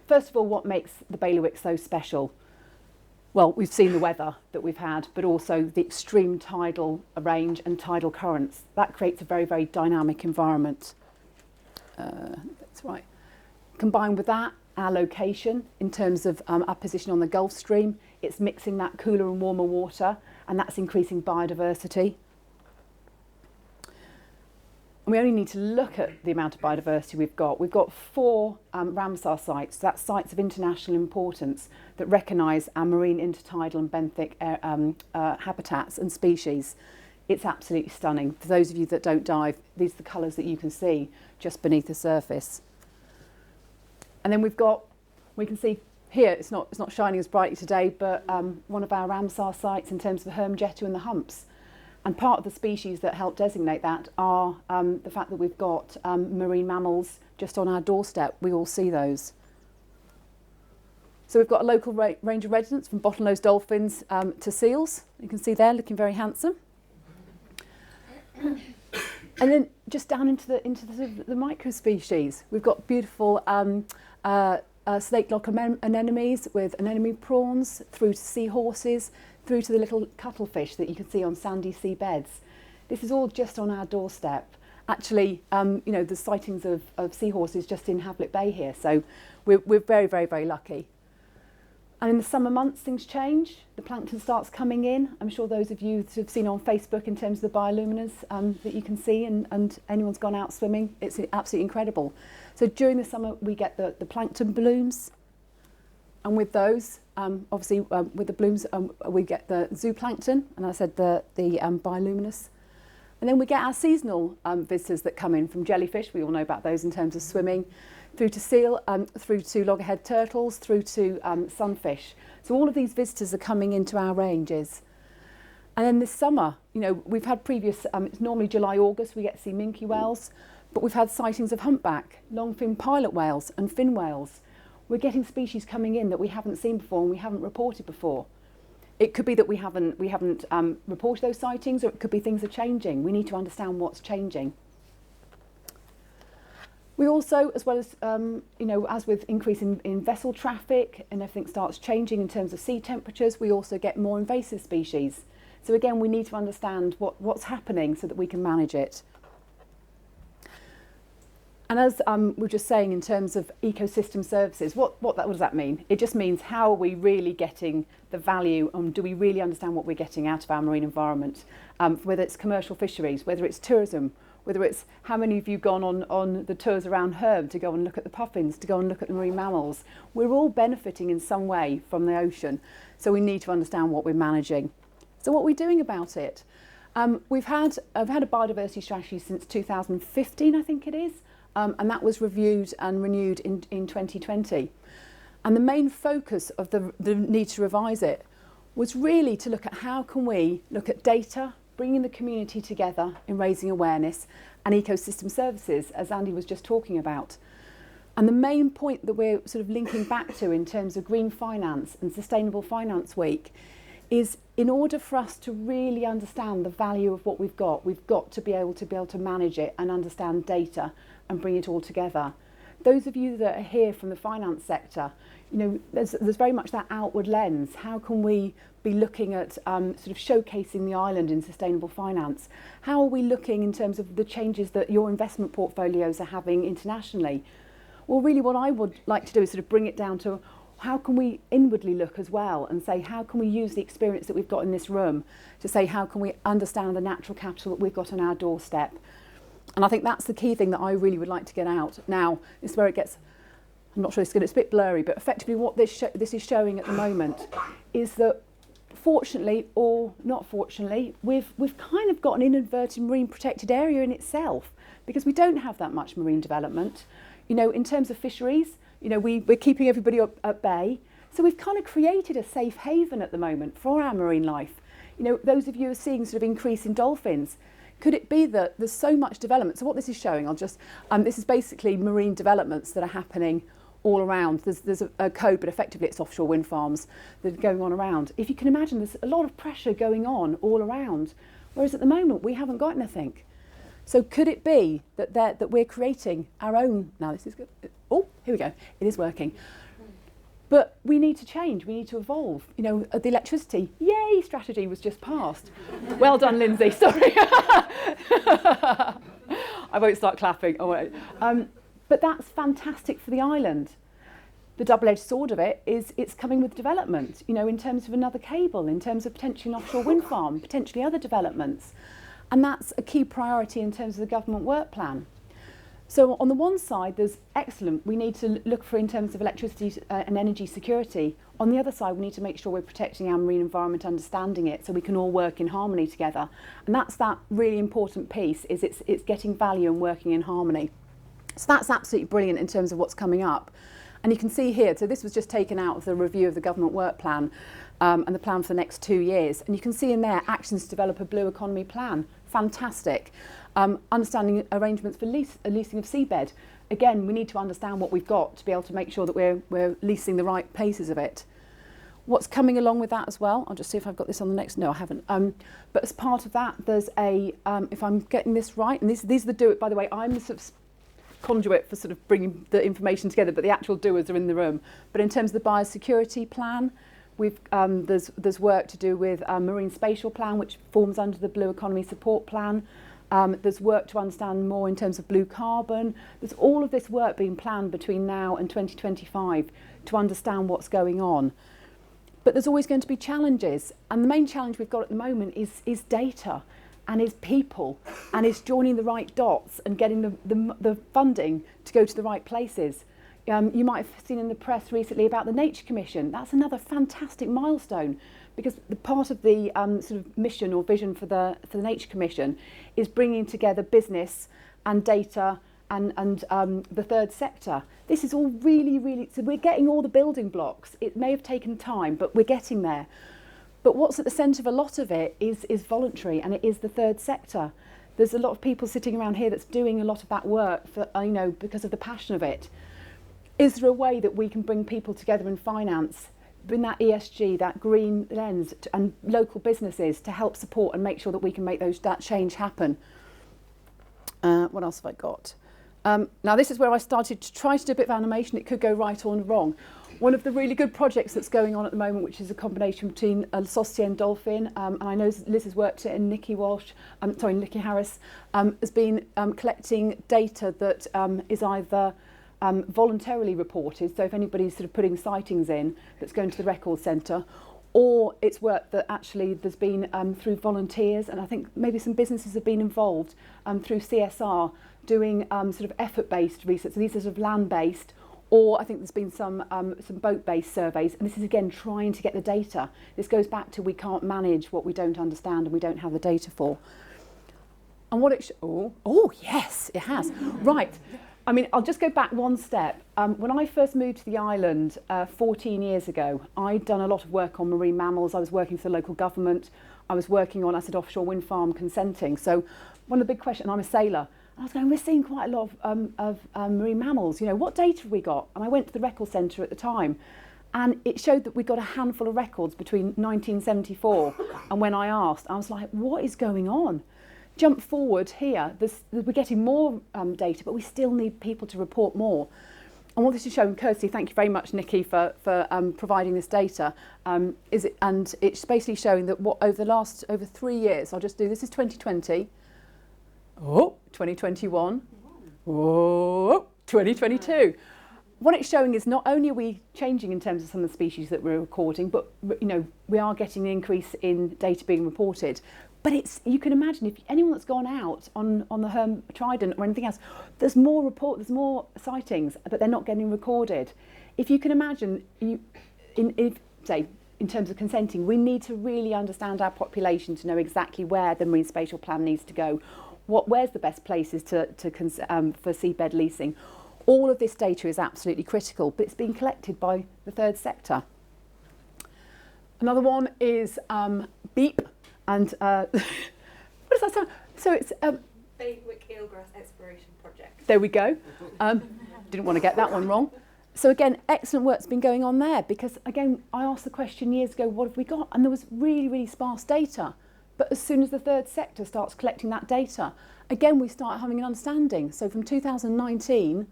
First of all, what makes the bailiwick so special? Well, we've seen the weather that we've had, but also the extreme tidal range and tidal currents. That creates a very, very dynamic environment. That's right. Combined with that, our location in terms of our position on the Gulf Stream, it's mixing that cooler and warmer water, and that's increasing biodiversity. And we only need to look at the amount of biodiversity we've got. We've got 4 Ramsar sites, that's sites of international importance that recognise our marine intertidal and benthic habitats and species. It's absolutely stunning. For those of you that don't dive, these are the colours that you can see just beneath the surface. And then we can see here, it's not shining as brightly today, but one of our Ramsar sites in terms of the Hermgetu and the humps. And part of the species that help designate that are the fact that we've got marine mammals just on our doorstep. We all see those. So we've got a local range of residents from bottlenose dolphins to seals. You can see there, looking very handsome. And then just down into the micro species, we've got beautiful snake lock anemones with anemone prawns, through to seahorses, through to the little cuttlefish that you can see on sandy sea beds. This is all just on our doorstep. Actually, the sightings of seahorses just in Havlet Bay here, so we're very, very, very lucky. And in the summer months, things change. The plankton starts coming in. I'm sure those of you that have seen on Facebook in terms of the bioluminas that you can see, and anyone's gone out swimming, it's absolutely incredible. So during the summer, we get the plankton blooms. And with those, obviously, with the blooms, we get the zooplankton, and I said the bioluminous. And then we get our seasonal visitors that come in from jellyfish. We all know about those in terms of swimming, through to seal, through to loggerhead turtles, through to sunfish. So all of these visitors are coming into our ranges. And then this summer, we've had previous, it's normally July, August, we get to see minke whales, but we've had sightings of humpback, longfin pilot whales and fin whales. We're getting species coming in that we haven't seen before and we haven't reported before. It could be that we haven't reported those sightings, or it could be things are changing. We need to understand what's changing. We also, as well as, as with increase in vessel traffic and everything starts changing in terms of sea temperatures, we also get more invasive species. So again, we need to understand what's happening so that we can manage it. And as we were just saying in terms of ecosystem services, what does that mean? It just means how are we really getting the value, and do we really understand what we're getting out of our marine environment? Whether it's commercial fisheries, whether it's tourism, whether it's how many of you gone on the tours around Herb to go and look at the puffins, to go and look at the marine mammals. We're all benefiting in some way from the ocean, so we need to understand what we're managing. So what are we doing about it? I've had a biodiversity strategy since 2015, I think it is, and that was reviewed and renewed in 2020. And the main focus of the need to revise it was really to look at how can we look at data, bringing the community together in raising awareness, and ecosystem services, as Andy was just talking about. And the main point that we're sort of linking back to in terms of green finance and Sustainable Finance Week is, in order for us to really understand the value of what we've got to be able to manage it and understand data and bring it all together. Those of you that are here from the finance sector, you know, there's very much that outward lens. How can we be looking at sort of showcasing the island in sustainable finance? How are we looking in terms of the changes that your investment portfolios are having internationally? Well, really what I would like to do is sort of bring it down to how can we inwardly look as well and say, how can we use the experience that we've got in this room to say, how can we understand the natural capital that we've got on our doorstep? And I think that's the key thing that I really would like to get out. Now, this is where it gets, I'm not sure it's a bit blurry, but effectively what this is showing at the moment is that, fortunately or not fortunately, we've kind of got an inadvertent marine protected area in itself, because we don't have that much marine development. You know, in terms of fisheries, you know, we're keeping everybody up at bay. So we've kind of created a safe haven at the moment for our marine life. You know, those of you who are seeing sort of increase in dolphins, could it be that there's so much development? So what this is showing, this is basically marine developments that are happening all around. There's a code, but effectively it's offshore wind farms that are going on around. If you can imagine, there's a lot of pressure going on all around, whereas at the moment we haven't got anything. So could it be that we're creating our own, now this is good, oh, here we go, it is working. But we need to change, we need to evolve. You know, the electricity, yay, strategy was just passed. Well done, Lindsay, sorry. I won't start clapping, oh, wait. But that's fantastic for the island. The double-edged sword of it is it's coming with development, you know, in terms of another cable, in terms of potentially an offshore wind farm, potentially other developments. And that's a key priority in terms of the government work plan. So on the one side, there's excellent, we need to look for in terms of electricity and energy security. On the other side, we need to make sure we're protecting our marine environment, understanding it, so we can all work in harmony together. And that's that really important piece, is it's getting value and working in harmony. So that's absolutely brilliant in terms of what's coming up. And you can see here, so this was just taken out of the review of the government work plan and the plan for the next 2 years. And you can see in there, actions to develop a blue economy plan. Fantastic. Understanding arrangements for leasing of seabed. Again, we need to understand what we've got to be able to make sure that we're leasing the right places of it. What's coming along with that as well, I'll just see if I've got this on the next, no I haven't. But as part of that, there's a, if I'm getting this right, and these are the do it, by the way, I'm the sort of conduit for sort of bringing the information together, but the actual doers are in the room. But in terms of the biosecurity plan, we've there's work to do with marine spatial plan, which forms under the Blue Economy Support Plan. There's work to understand more in terms of blue carbon. There's all of this work being planned between now and 2025 to understand what's going on. But there's always going to be challenges, and the main challenge we've got at the moment is data, and is people, and is joining the right dots and getting the funding to go to the right places. You might have seen in the press recently about the Nature Commission. That's another fantastic milestone, because the part of the sort of mission or vision for the Nature Commission is bringing together business and data and the third sector. This is all really, so we're getting all the building blocks. It may have taken time, but we're getting there. But what's at the centre of a lot of it is voluntary, and it is the third sector. There's a lot of people sitting around here that's doing a lot of that work for, you know, because of the passion of it. Is there a way that we can bring people together in finance, bring that ESG, that green lens, and local businesses to help support and make sure that we can make that change happen? What else have I got? Now this is where I started to try to do a bit of animation. It could go right or wrong. One of the really good projects that's going on at the moment, which is a combination between Saucier and Dolphin, and I know Liz has worked it, and Nikki Harris has been collecting data that is either voluntarily reported, so if anybody's sort of putting sightings in, that's going to the record centre, or it's work that actually there's been through volunteers, and I think maybe some businesses have been involved through CSR doing sort of effort-based research. So these are sort of land-based, or I think there's been some boat-based surveys, and this is again trying to get the data. This goes back to we can't manage what we don't understand and we don't have the data for. And what it oh yes, it has. Right. I mean, I'll just go back one step. When I first moved to the island 14 years ago, I'd done a lot of work on marine mammals. I was working for the local government. I was working on asset offshore wind farm consenting. So one of the big questions, and I'm a sailor, and I was going, we're seeing quite a lot of marine mammals. You know, what data have we got? And I went to the record centre at the time, and it showed that we got a handful of records between 1974 and when I asked. I was like, what is going on? Jump forward here, we're getting more data, but we still need people to report more. And what this is showing, courtesy, thank you very much, Nikki, for providing this data, and it's basically showing that over 3 years, I'll just do, this is 2020, 2021, 2022. What it's showing is not only are we changing in terms of some of the species that we're recording, but you know, we are getting an increase in data being reported. But you can imagine if anyone that's gone out on the Trident or anything else, there's more sightings, but they're not getting recorded. If you can imagine, in terms of consenting, we need to really understand our population to know exactly where the marine spatial plan needs to go, where's the best places for seabed leasing. All of this data is absolutely critical, but it's being collected by the third sector. Another one is BEEP. And what does that sound? So it's Baywick Eelgrass Exploration Project. There we go. Didn't want to get that one wrong. So again, excellent work's been going on there, because again, I asked the question years ago, what have we got? And there was really, really sparse data. But as soon as the third sector starts collecting that data, again, we start having an understanding. So from 2019,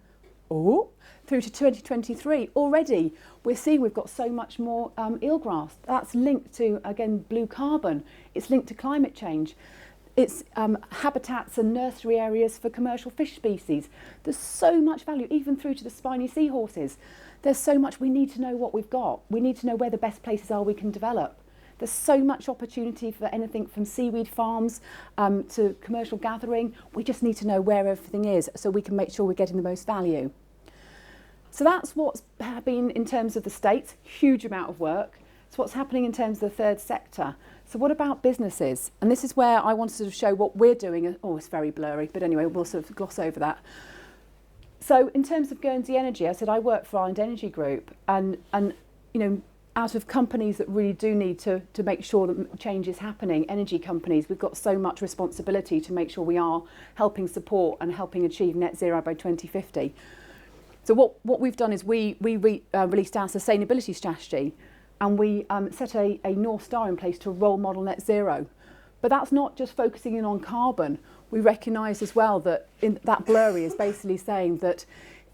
through to 2023, already we're seeing we've got so much more eelgrass. That's linked to, again, blue carbon. It's linked to climate change. It's habitats and nursery areas for commercial fish species. There's so much value, even through to the spiny seahorses. There's so much, we need to know what we've got. We need to know where the best places are we can develop. There's so much opportunity for anything from seaweed farms to commercial gathering. We just need to know where everything is so we can make sure we're getting the most value. So that's what's been in terms of the states, huge amount of work. It's what's happening in terms of the third sector. So what about businesses? And this is where I want to sort of show what we're doing. Oh, it's very blurry, but anyway, we'll sort of gloss over that. So in terms of Guernsey Energy, I said I work for Island Energy Group, and you know, out of companies that really do need to make sure that change is happening, energy companies, we've got so much responsibility to make sure we are helping support and helping achieve net zero by 2050. So what we've done is we released our sustainability strategy, and we set a North Star in place to role model net zero. But that's not just focusing in on carbon. We recognise as well that that blurry is basically saying that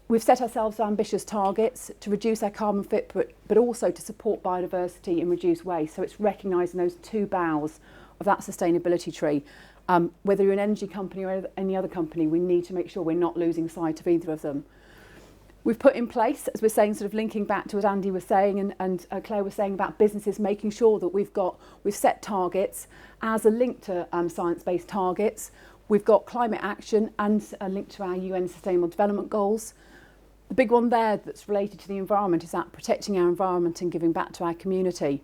we've set ourselves ambitious targets to reduce our carbon footprint, but also to support biodiversity and reduce waste. So it's recognising those two boughs of that sustainability tree. Whether you're an energy company or any other company, we need to make sure we're not losing sight of either of them. We've put in place, as we're saying, sort of linking back to what Andy was saying and Claire was saying about businesses, making sure that we've set targets as a link to science-based targets. We've got climate action and a link to our UN Sustainable Development Goals. The big one there that's related to the environment is that protecting our environment and giving back to our community.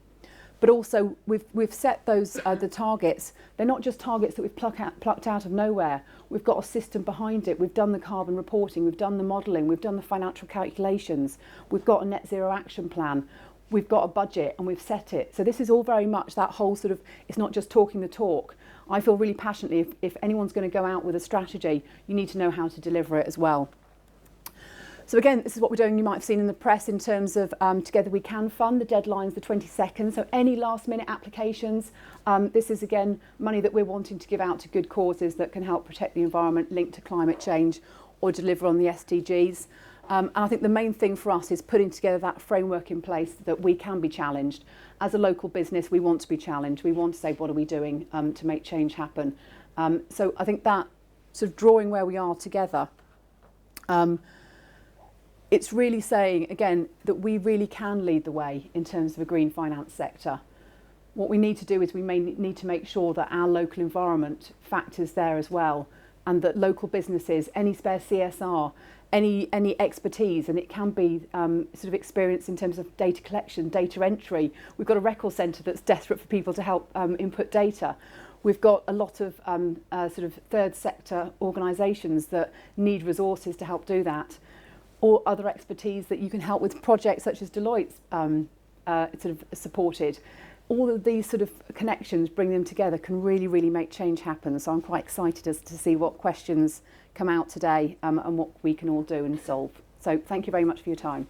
But also we've set those the targets. They're not just targets that we've plucked out of nowhere. We've got a system behind it. We've done the carbon reporting, we've done the modelling, we've done the financial calculations. We've got a net zero action plan. We've got a budget and we've set it. So this is all very much that whole sort of, it's not just talking the talk. I feel really passionately if anyone's going to go out with a strategy, you need to know how to deliver it as well. So again, this is what we're doing, you might have seen in the press in terms of Together We Can Fund. The deadline's the 22nd, so any last minute applications, this is again money that we're wanting to give out to good causes that can help protect the environment, linked to climate change or deliver on the SDGs. And I think the main thing for us is putting together that framework in place that we can be challenged. As a local business, we want to be challenged. We want to say, what are we doing to make change happen? So I think that sort of drawing where we are together, it's really saying, again, that we really can lead the way in terms of a green finance sector. What we need to do is we may need to make sure that our local environment factors there as well, and that local businesses, any spare CSR, any expertise, and it can be sort of experience in terms of data collection, data entry. We've got a record centre that's desperate for people to help input data. We've got a lot of sort of third sector organisations that need resources to help do that, or other expertise that you can help with projects such as Deloitte's sort of supported. All of these sort of connections, bring them together, can really, really make change happen. So I'm quite excited as to see what questions come out today and what we can all do and solve. So thank you very much for your time.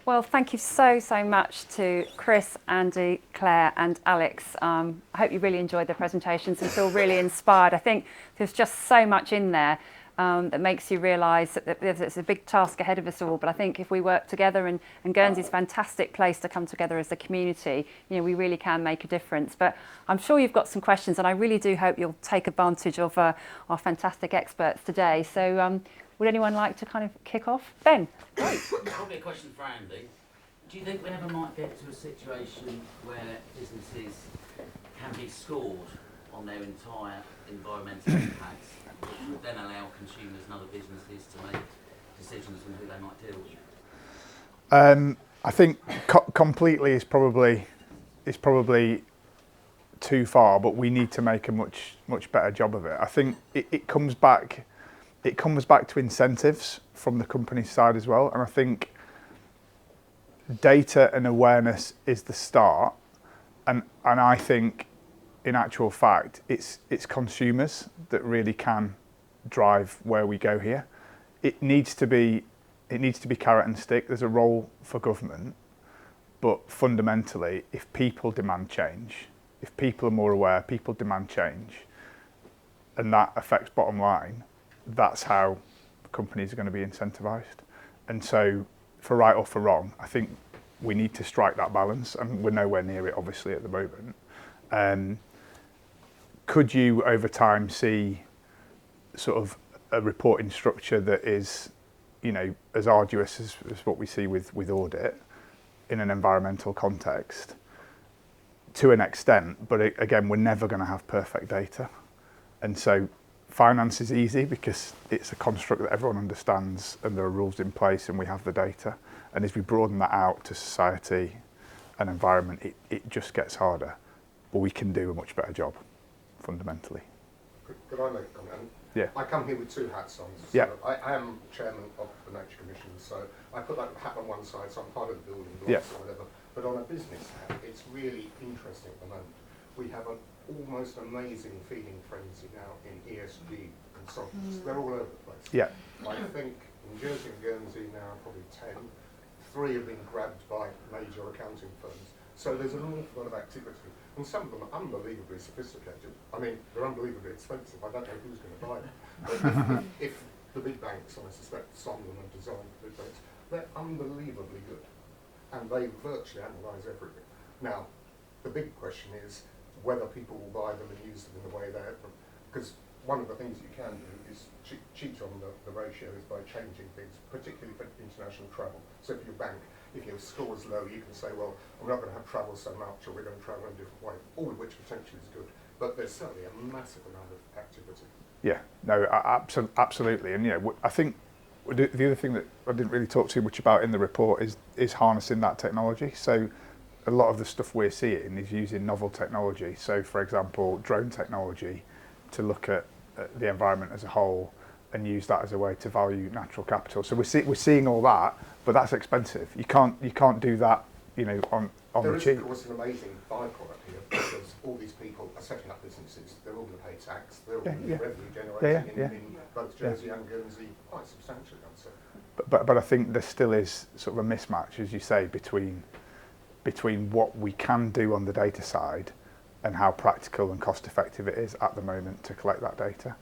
Well, thank you so much to Chris, Andy, Claire and Alex. I hope you really enjoyed the presentations and feel really inspired. I think there's just so much in there that makes you realise that there's a big task ahead of us all. But I think if we work together, and Guernsey's a fantastic place to come together as a community, you know, we really can make a difference. But I'm sure you've got some questions, and I really do hope you'll take advantage of our fantastic experts today. So would anyone like to kind of kick off? Ben? Great. Probably a question for Andy. Do you think we ever might get to a situation where businesses can be scored on their entire environmental impacts, which would then allow consumers and other businesses to make decisions on who they might deal with? I think completely is probably too far, but we need to make a much better job of it. I think it comes back to incentives from the company side as well, and I think data and awareness is the start, and I think in actual fact it's consumers that really can drive where we go here. It needs to be carrot and stick. There's a role for government, but fundamentally if people demand change, if people are more aware, people demand change, and that affects bottom line, that's how companies are going to be incentivised. And so for right or for wrong, I think we need to strike that balance, and we're nowhere near it obviously at the moment. Could you over time see sort of a reporting structure that is, you know, as arduous as what we see with audit in an environmental context? To an extent, but again, we're never going to have perfect data. And so finance is easy because it's a construct that everyone understands and there are rules in place and we have the data. And as we broaden that out to society and environment, it just gets harder. But we can do a much better job, fundamentally. Could I make a comment? Yeah. I come here with two hats on. So yeah. I am chairman of the Nature Commission, so I put that hat on one side, so I'm part of the building blocks yeah. or whatever. But on a business hat, it's really interesting at the moment. We have an almost amazing feeding frenzy now in ESG consultants. They're all over the place. Yeah. I think in Jersey and Guernsey now probably 10. 3 have been grabbed by major accounting firms. So there's an awful lot of activity. And some of them are unbelievably sophisticated. I mean, they're unbelievably expensive. I don't know who's going to buy them. But if the big banks, and I suspect some of them are designed for big banks, they're unbelievably good. And they virtually analyse everything. Now, the big question is whether people will buy them and use them in the way they're... Because one of the things you can do is cheat on the ratios by changing things, particularly for international travel. So if your bank, if your score is low, you can say, well, we're not going to have travel so much, or we're going to travel in a different way, all of which potentially is good. But there's certainly a massive amount of activity. Yeah, no, absolutely. And, you know, I think the other thing that I didn't really talk too much about in the report is harnessing that technology. So a lot of the stuff we're seeing is using novel technology. So, for example, drone technology to look at the environment as a whole and use that as a way to value natural capital. So we're seeing all that, but that's expensive. You can't do that, you know, on the cheap. There was an amazing byproduct here because all these people are setting up businesses. They're all going to pay tax. They're all going to be revenue generating in both Jersey and Guernsey quite substantially, I'd say. But I think there still is sort of a mismatch, as you say, between what we can do on the data side and how practical and cost effective it is at the moment to collect that data.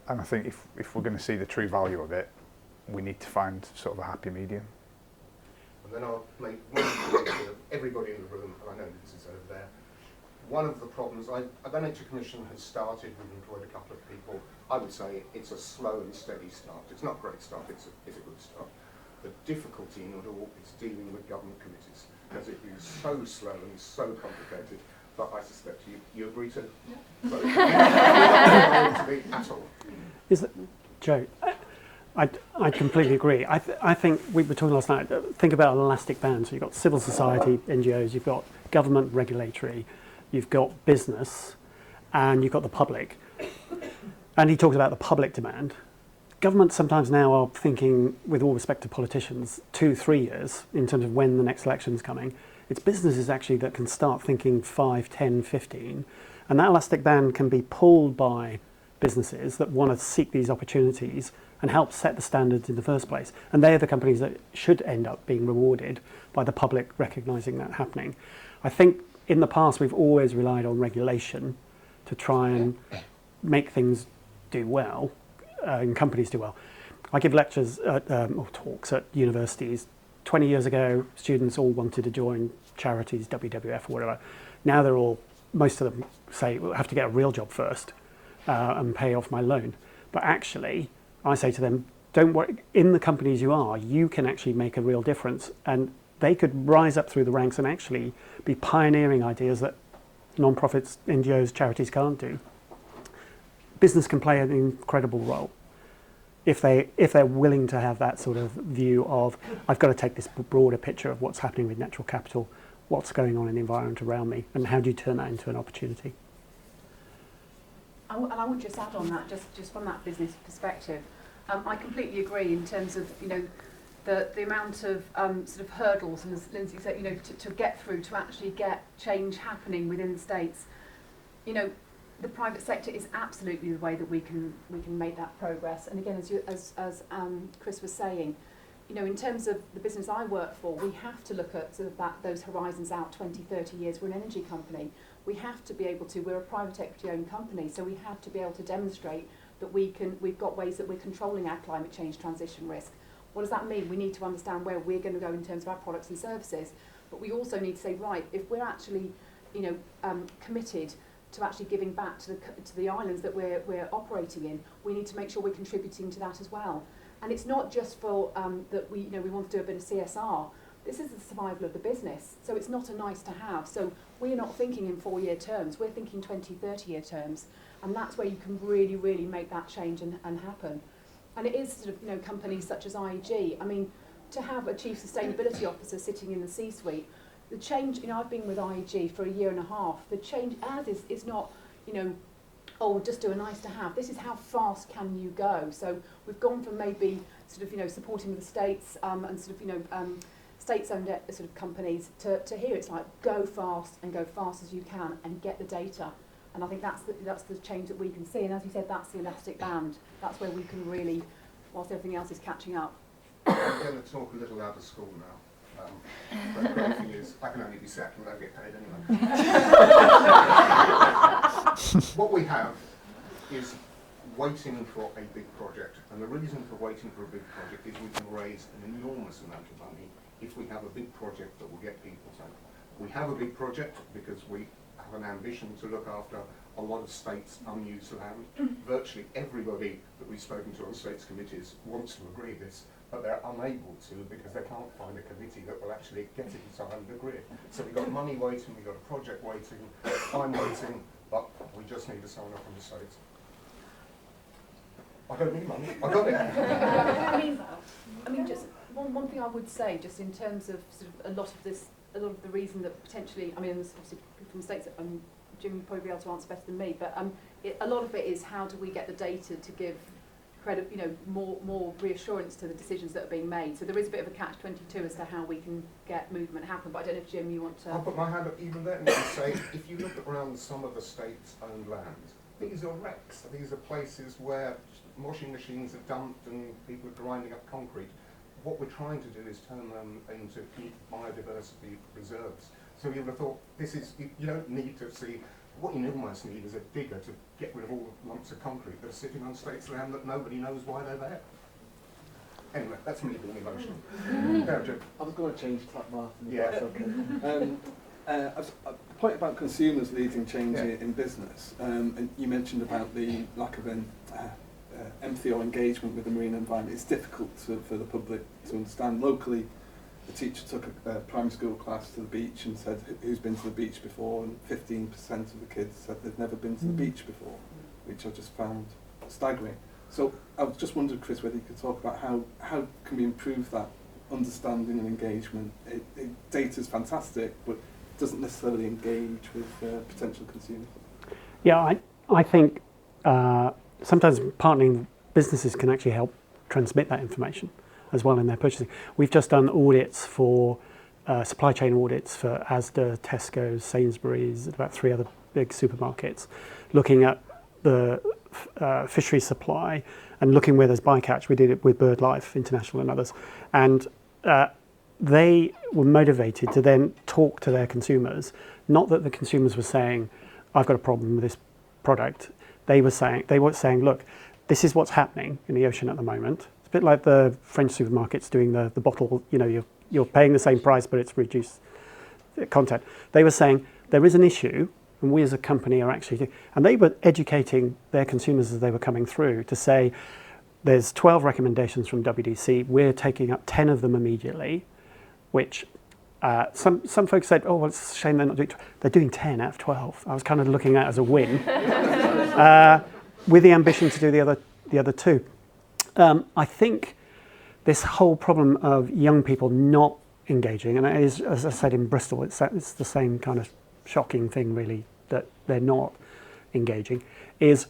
And I think if we're going to see the true value of it, we need to find sort of a happy medium. And then I'll make one point to everybody in the room, and I know this is over there. One of the problems, the Nature Commission has started, we've employed a couple of people, I would say it's a slow and steady start. It's not a great start, it's a good start. The difficulty in it all is dealing with government committees, because it is so slow and so complicated, but I suspect you agree to? Yeah. So, not going to be at all. Is it, Joe? I completely agree. I think we were talking last night, think about an elastic band. So you've got civil society, NGOs, you've got government regulatory, you've got business, and you've got the public. And he talked about the public demand. Governments sometimes now are thinking, with all respect to politicians, 2-3 years in terms of when the next election's coming. It's businesses actually that can start thinking 5, 10, 15. And that elastic band can be pulled by businesses that want to seek these opportunities and help set the standards in the first place. And they are the companies that should end up being rewarded by the public recognising that happening. I think in the past we've always relied on regulation to try and make things do well, and companies do well. I give lectures at, or talks at universities. 20 years ago, students all wanted to join charities, WWF or whatever. Now they're all, most of them say, well, I have to get a real job first and pay off my loan. But actually, I say to them, don't worry, in the companies you are, you can actually make a real difference. And they could rise up through the ranks and actually be pioneering ideas that non-profits, NGOs, charities can't do. Business can play an incredible role if they're willing to have that sort of view of, I've got to take this broader picture of what's happening with natural capital, what's going on in the environment around me, and how do you turn that into an opportunity? And I would just add on that, just from that business perspective, I completely agree in terms of, you know, the amount of sort of hurdles, and as Lindsay said, you know, to get through, to actually get change happening within the states. You know, the private sector is absolutely the way that we can make that progress. And again, as Chris was saying, you know, in terms of the business I work for, we have to look at sort of those horizons out 20, 30 years. We're an energy company. We have to be able to, we're a private equity owned company, so we have to be able to demonstrate that we've got ways that we're controlling our climate change transition risk. What does that mean? We need to understand where we're going to go in terms of our products and services, but we also need to say, right, if we're actually, you know, committed to actually giving back to the islands that we're operating in, we need to make sure we're contributing to that as well. And it's not just for that we want to do a bit of CSR. This is the survival of the business, so it's not a nice to have. So we're not thinking in 4-year terms, we're thinking 20, 30-year terms, and that's where you can really, really make that change and happen. And it is sort of, you know, companies such as IEG. I mean, to have a chief sustainability officer sitting in the C-suite, the change, you know, I've been with IEG for 1.5 years. The change is not, you know, oh, just do a nice to have. This is how fast can you go. So we've gone from maybe sort of, you know, supporting the states and sort of, you know, states-owned sort of companies to here it's like go fast and go fast as you can and get the data. And I think that's the change that we can see. And as you said, that's the elastic band. That's where we can really, whilst everything else is catching up. I'm going to talk a little out of school now. But the great thing is, I can only be sacked and I don't get paid anyway. What we have is waiting for a big project. And the reason for waiting for a big project is we can raise an enormous amount of money if we have a big project that will get people to. We have a big project because we have an ambition to look after a lot of states' unused land. Virtually everybody that we've spoken to on states committees wants to agree this, but they're unable to because they can't find a committee that will actually get it signed and agree it. So we've got money waiting, we've got a project waiting, I'm waiting, but we just need to sign up from the states. I don't need money, I got it. I mean, just one thing I would say, just in terms of sort of a lot of the reason that potentially, I mean, obviously from the states, Jim will probably be able to answer better than me, but a lot of it is how do we get the data to give credit, you know, more reassurance to the decisions that are being made. So there is a bit of a catch-22 as to how we can get movement happen. But I don't know if Jim, you want to. I'll put my hand up even then and say, if you look around some of the states-owned lands, these are wrecks. These are places where washing machines are dumped and people are grinding up concrete. What we're trying to do is turn them into biodiversity reserves. So you would have thought, you don't need to see, what you almost need is a digger to get rid of all the lumps of concrete that are sitting on states' land that nobody knows why they're there. Anyway, that's me being emotional. I was going to change track, Martin. Yeah. That's okay. point about consumers leading change in business, and you mentioned about the lack of empathy or engagement with the marine environment. It's difficult for the public to understand. Locally, a teacher took a primary school class to the beach and said, who's been to the beach before? And 15% of the kids said they'd never been to the beach before, which I just found staggering. So I was just wondering, Chris, whether you could talk about how can we improve that understanding and engagement. Data's fantastic, but it doesn't necessarily engage with potential consumers. Yeah, I think sometimes partnering businesses can actually help transmit that information as well in their purchasing. We've just done audits for supply chain audits for Asda, Tesco, Sainsbury's, about 3 other big supermarkets, looking at the fishery supply and looking where there's bycatch. We did it with BirdLife International and others, and they were motivated to then talk to their consumers. Not that the consumers were saying, "I've got a problem with this product." They were saying, "Look, this is what's happening in the ocean at the moment." It's a bit like the French supermarkets doing the bottle. You know, you're paying the same price, but it's reduced content. They were saying there is an issue, and we as a company are actually, and they were educating their consumers as they were coming through to say, there's 12 recommendations from WDC. We're taking up 10 of them immediately, which some folks said, oh, well, it's a shame they're not doing. They're doing 10 out of 12. I was kind of looking at it as a win, with the ambition to do the other 2. I think this whole problem of young people not engaging, and it is, as I said, in Bristol, it's the same kind of shocking thing, really, that they're not engaging, is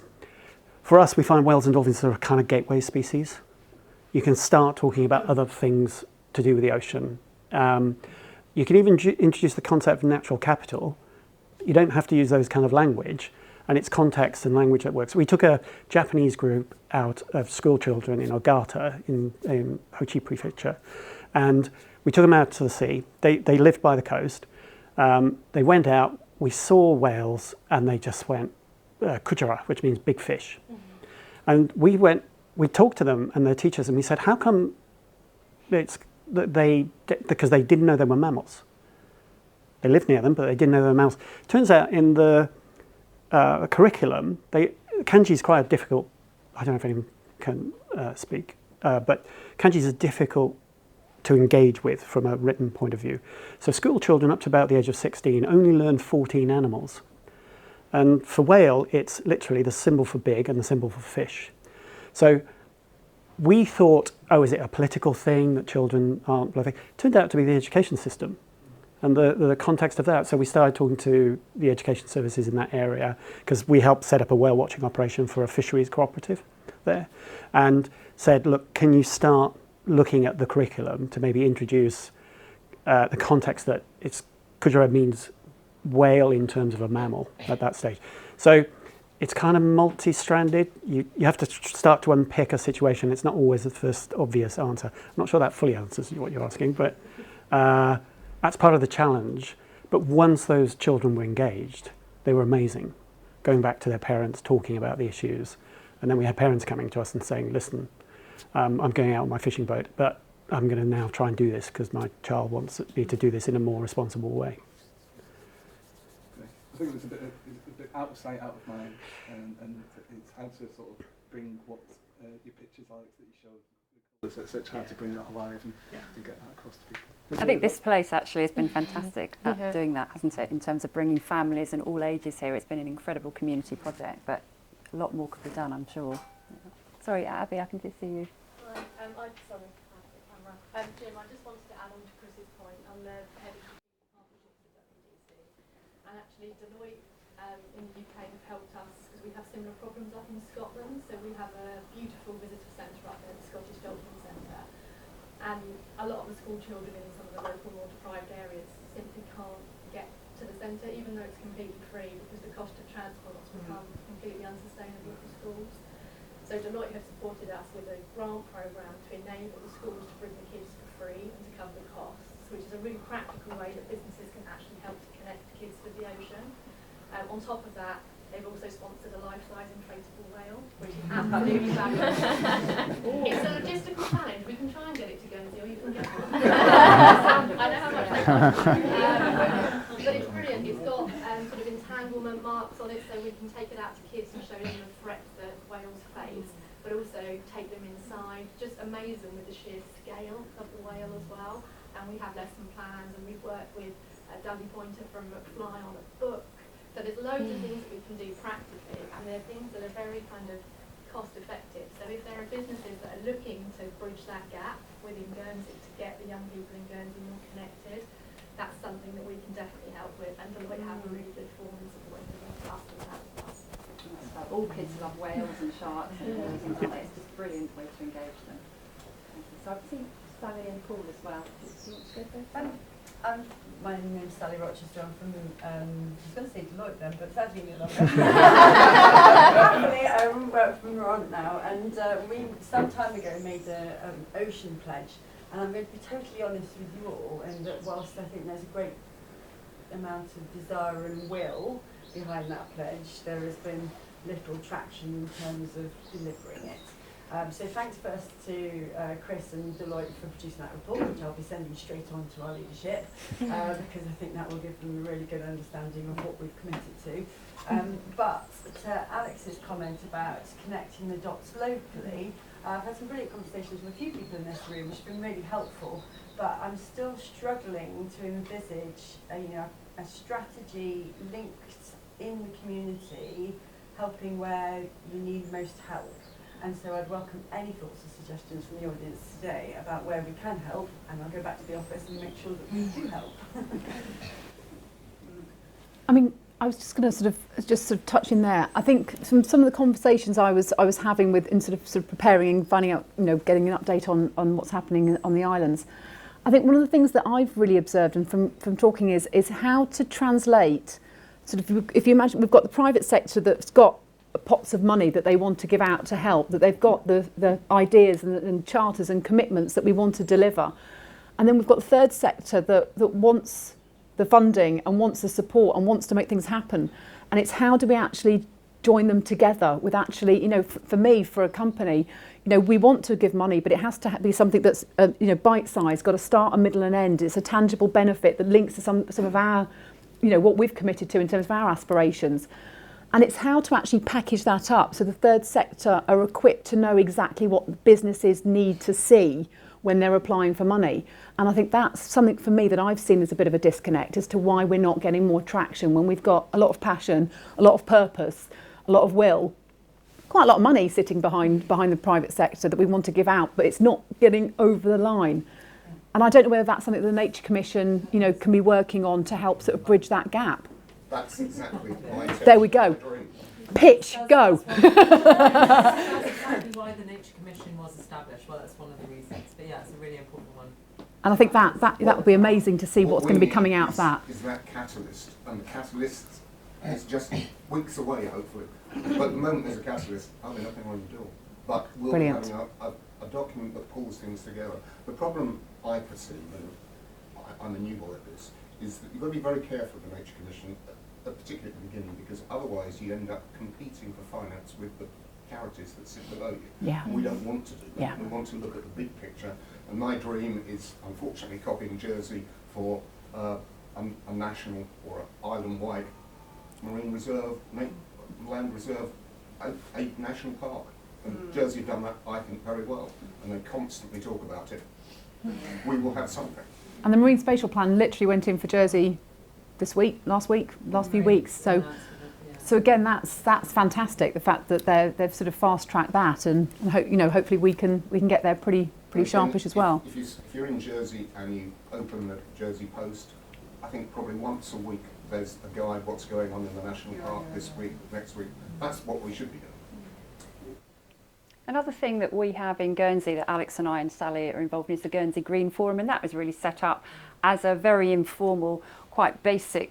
for us, we find whales and dolphins are a kind of gateway species. You can start talking about other things to do with the ocean. You can even introduce the concept of natural capital. You don't have to use those kind of language, and it's context and language that works. We took a Japanese group out of school children in Ogata in Hochi Prefecture, and we took them out to the sea. They lived by the coast. They went out, we saw whales, and they just went, kujara, which means big fish. Mm-hmm. And we talked to them and their teachers, and we said, how come it's that because they didn't know they were mammals. They lived near them, but they didn't know they were mammals. Turns out in the curriculum, kanji is quite a difficult, I don't know if anyone can speak, but kanji is difficult to engage with from a written point of view. So school children up to about the age of 16 only learn 14 animals. And for whale, it's literally the symbol for big and the symbol for fish. So we thought, oh, is it a political thing that children aren't bluffing? It turned out to be the education system and the context of that. So we started talking to the education services in that area, because we helped set up a whale watching operation for a fisheries cooperative there, and said, look, can you start looking at the curriculum to maybe introduce the context that kujara means whale in terms of a mammal at that stage. So it's kind of multi-stranded. You have to start to unpick a situation. It's not always the first obvious answer. I'm not sure that fully answers what you're asking, but that's part of the challenge. But once those children were engaged, they were amazing, going back to their parents, talking about the issues. And then we had parents coming to us and saying, listen, I'm going out on my fishing boat, but I'm going to now try and do this because my child wants me to do this in a more responsible way. I think it's a bit out of sight, out of mind, and it's how to sort of bring what your pictures like that you showed, etc., how to bring that alive and get that across to people. I think this place actually has been fantastic at doing that, hasn't it, in terms of bringing families and all ages here. It's been an incredible community project, but a lot more could be done, I'm sure. Sorry, Abby, I can just see you. Jim, I just wanted to add on to Chris's point on the head of partnerships at WDC. And actually Deloitte in the UK have helped us because we have similar problems up in Scotland. So we have a beautiful visitor centre up there, the Scottish Dolphin Centre. And a lot of the school children in some of the local more deprived areas simply can't get to the centre, even though it's completely free, because the cost of transport has become completely unsustainable for schools. So Deloitte have supported us with a grant programme to enable the schools to bring the kids for free and to cover the costs, which is a really practical way that businesses can actually help to connect kids with the ocean. On top of that, they've also sponsored a life-size inflatable whale, which is absolutely fabulous. It's a logistical challenge. We can try and get it to Guernsey, or you can get one. I know how much they cost. But it's brilliant. It's got as well, and we have lesson plans, and we've worked with Dudley Pointer from McFly on a book. So there's loads of things that we can do practically, and they're things that are very kind of cost effective. So if there are businesses that are looking to bridge that gap within Guernsey to get the young people in Guernsey more connected, that's something that we can definitely help with, and Deloitte have a really good form and support for us in that as well. All kids love whales and sharks and things like that. It's just a brilliant way to engage them. So I've seen Sally and Paul as well. Do you want to go first? My name is Sally Rochester. I'm from, I was going to say Deloitte then, but sadly no longer. I work from Morant now, and we some time ago made an ocean pledge. And I'm going to be totally honest with you all, and that whilst I think there's a great amount of desire and will behind that pledge, there has been little traction in terms of delivering it. So thanks first to Chris and Deloitte for producing that report, which I'll be sending straight on to our leadership, because I think that will give them a really good understanding of what we've committed to. But to Alex's comment about connecting the dots locally, I've had some brilliant conversations with a few people in this room, which have been really helpful, but I'm still struggling to envisage a strategy linked in the community, helping where you need most help. And so I'd welcome any thoughts or suggestions from the audience today about where we can help, and I'll go back to the office and make sure that we do help. I mean, I was just going to sort of touch in there. I think from some of the conversations I was having with in sort of preparing and finding out, getting an update on what's happening on the islands. I think one of the things that I've really observed and from talking is how to translate. Sort of, if you imagine, we've got the private sector that's got pots of money that they want to give out to help, that they've got the ideas and charters and commitments that we want to deliver. And then we've got the third sector that wants the funding and wants the support and wants to make things happen. And it's how do we actually join them together with actually, for me, for a company, we want to give money, but it has to be something that's, bite-sized, got a start, a middle and end. It's a tangible benefit that links to some of our, what we've committed to in terms of our aspirations. And it's how to actually package that up so the third sector are equipped to know exactly what businesses need to see when they're applying for money. And I think that's something for me that I've seen as a bit of a disconnect as to why we're not getting more traction when we've got a lot of passion, a lot of purpose, a lot of will, quite a lot of money sitting behind the private sector that we want to give out, but it's not getting over the line. And I don't know whether that's something that the Nature Commission, can be working on to help sort of bridge that gap. That's exactly my There we go. Pitch, go. That's exactly why the Nature Commission was established. Well, that's one of the reasons. But yeah, it's a really important one. And I think that would be amazing to see what's going to be coming out of that. Is that catalyst, and the catalyst is just weeks away, hopefully. But at the moment there's a catalyst, there's nothing on the door. But we'll be having a document that pulls things together. The problem I perceive, and I'm a new boy at this, is that you've got to be very careful with the Nature Commission, particularly at the beginning, because otherwise you end up competing for finance with the charities that sit below you. Yeah. And we don't want to do that. Yeah. We want to look at the big picture. And my dream is, unfortunately, copying Jersey for a national or island-wide marine reserve, land reserve, a national park. And Jersey have done that, I think, very well. And they constantly talk about it. We will have something. And the Marine Spatial Plan literally went in for Jersey last few weeks. So again, that's fantastic. The fact that they've sort of fast-tracked that, and hopefully we can get there pretty sharpish as well. If you're in Jersey and you open the Jersey Post, I think probably once a week there's a guide what's going on in the national park this week, next week. That's what we should be doing. Another thing that we have in Guernsey that Alex and I and Sally are involved in is the Guernsey Green Forum, and that was really set up as a very informal, quite basic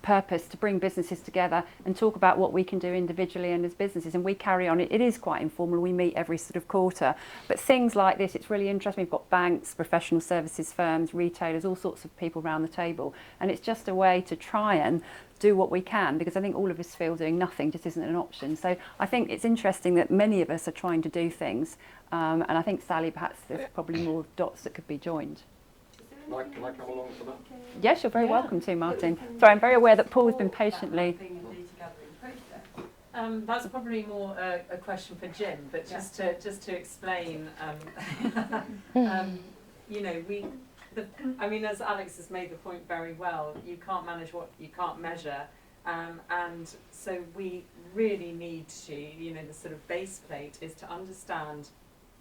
purpose to bring businesses together and talk about what we can do individually and as businesses. And we carry on. It is quite informal. We meet every sort of quarter. But things like this, it's really interesting. We've got banks, professional services firms, retailers, all sorts of people around the table. And it's just a way to try and do what we can, because I think all of us feel doing nothing just isn't an option. So I think it's interesting that many of us are trying to do things. And I think, Sally, perhaps there's probably more dots that could be joined. Can I come along for that? Yes, you're very welcome to, Martin. Sorry, I'm very aware that Paul's been patiently... That's probably more a question for Jim, but just to explain, you know, I mean, as Alex has made the point very well, you can't manage what you can't measure. And so we really need to, you know, the sort of base plate is to understand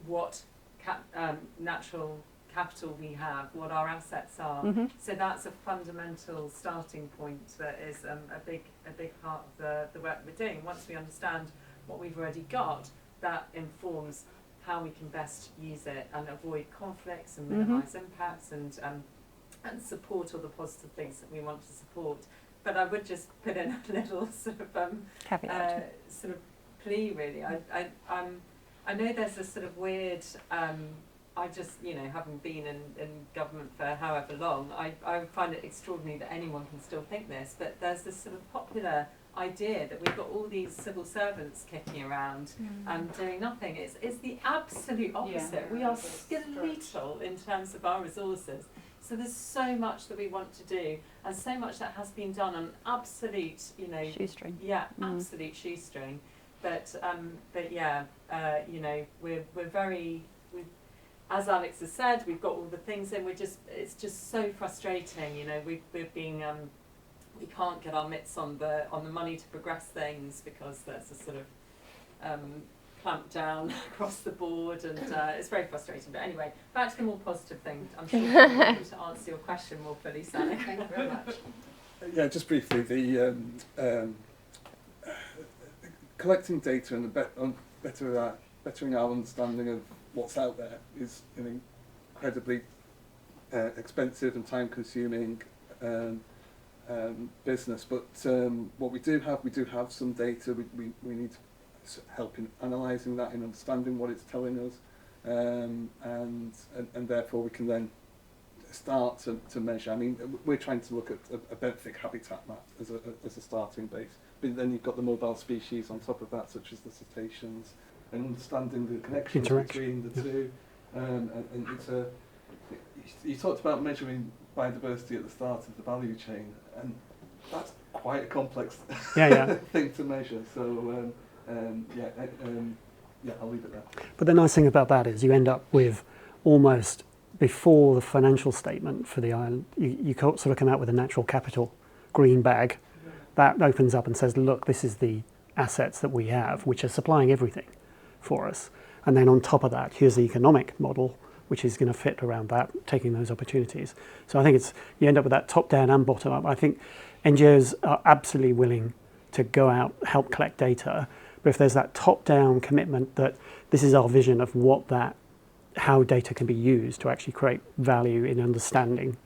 what natural capital we have, what our assets are. Mm-hmm. So that's a fundamental starting point that is a big part of the work we're doing. Once we understand what we've already got, that informs how we can best use it and avoid conflicts and minimise impacts and support all the positive things that we want to support. But I would just put in a little sort of caveat. Sort of plea really. I know there's a sort of weird. I just, you know, having been in government for however long, I find it extraordinary that anyone can still think this. But there's this sort of popular idea that we've got all these civil servants kicking around doing nothing. It's the absolute opposite. We are skeletal in terms of our resources. So there's so much that we want to do, and so much that has been done on absolute, you know, shoestring. Yeah, absolute shoestring. But yeah, you know, we're very. As Alex has said, we've got all the things in. It's just so frustrating. You know, we're being. We can't get our mitts on the money to progress things because there's a sort of clamp down across the board, and it's very frustrating. But anyway, back to the more positive thing. I'm sure we'll be able to answer your question more fully, Sally. Thank you very much. Yeah, just briefly, the collecting data and bettering our understanding of what's out there is an incredibly expensive and time-consuming business. But what we do have some data. We need help in analysing that, in understanding what it's telling us, and therefore we can then start to measure. I mean, we're trying to look at a benthic habitat map as a starting base. But then you've got the mobile species on top of that, such as the cetaceans, and understanding the connections between the two. And it's you talked about measuring biodiversity at the start of the value chain, and that's quite a complex thing to measure. So I'll leave it there. But the nice thing about that is you end up with almost before the financial statement for the island, you sort of come out with a natural capital green bag that opens up and says, look, this is the assets that we have, which are supplying everything for us. And then on top of that, here's the economic model, which is going to fit around that, taking those opportunities. So I think you end up with that top down and bottom up. I think NGOs are absolutely willing to go out, help collect data, but if there's that top down commitment that this is our vision of how data can be used to actually create value in understanding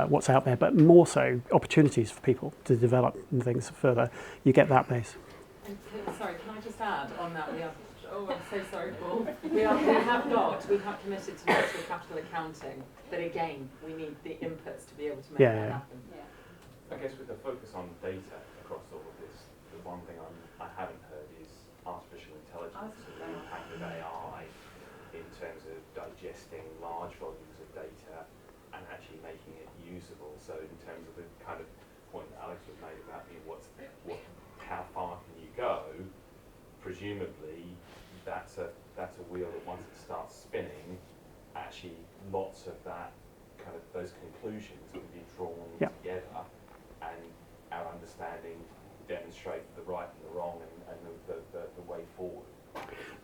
what's out there, but more so opportunities for people to develop things further, you get that base. Sorry, can I just add on that? I'm so sorry, Paul. We have committed to natural capital accounting, but again, we need the inputs to be able to make that happen. Yeah. I guess with the focus on data across all of this, the one thing I haven't heard is artificial intelligence and the impact of AI in terms of digesting large volumes of data and actually making it usable. So in terms of the kind of point that Alex was made about how far can you go, presumably that's a wheel that once it starts spinning, actually lots of that kind of those conclusions can be drawn together, and our understanding demonstrate the right and the wrong and the way forward.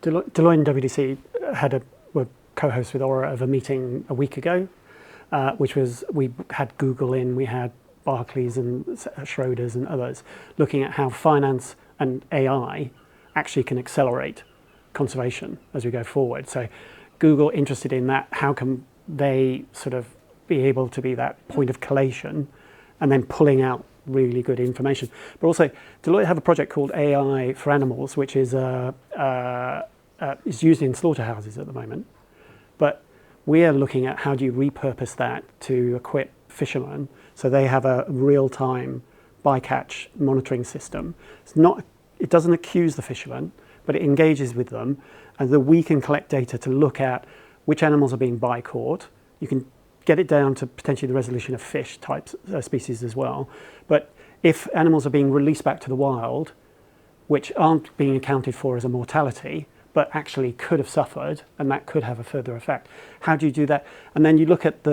Deloitte and WDC were co-hosts with Aura of a meeting a week ago, which was, we had Google in, we had Barclays and Schroders and others looking at how finance and AI actually can accelerate conservation as we go forward. So Google interested in that, how can they sort of be able to be that point of collation and then pulling out really good information. But also Deloitte have a project called AI for Animals, which is used in slaughterhouses at the moment. But we are looking at how do you repurpose that to equip fishermen so they have a real-time bycatch monitoring system. It doesn't accuse the fishermen, but it engages with them, and that we can collect data to look at which animals are being bycaught. You can get it down to potentially the resolution of fish types, species as well. But if animals are being released back to the wild, which aren't being accounted for as a mortality, but actually could have suffered, and that could have a further effect. How do you do that? And then you look at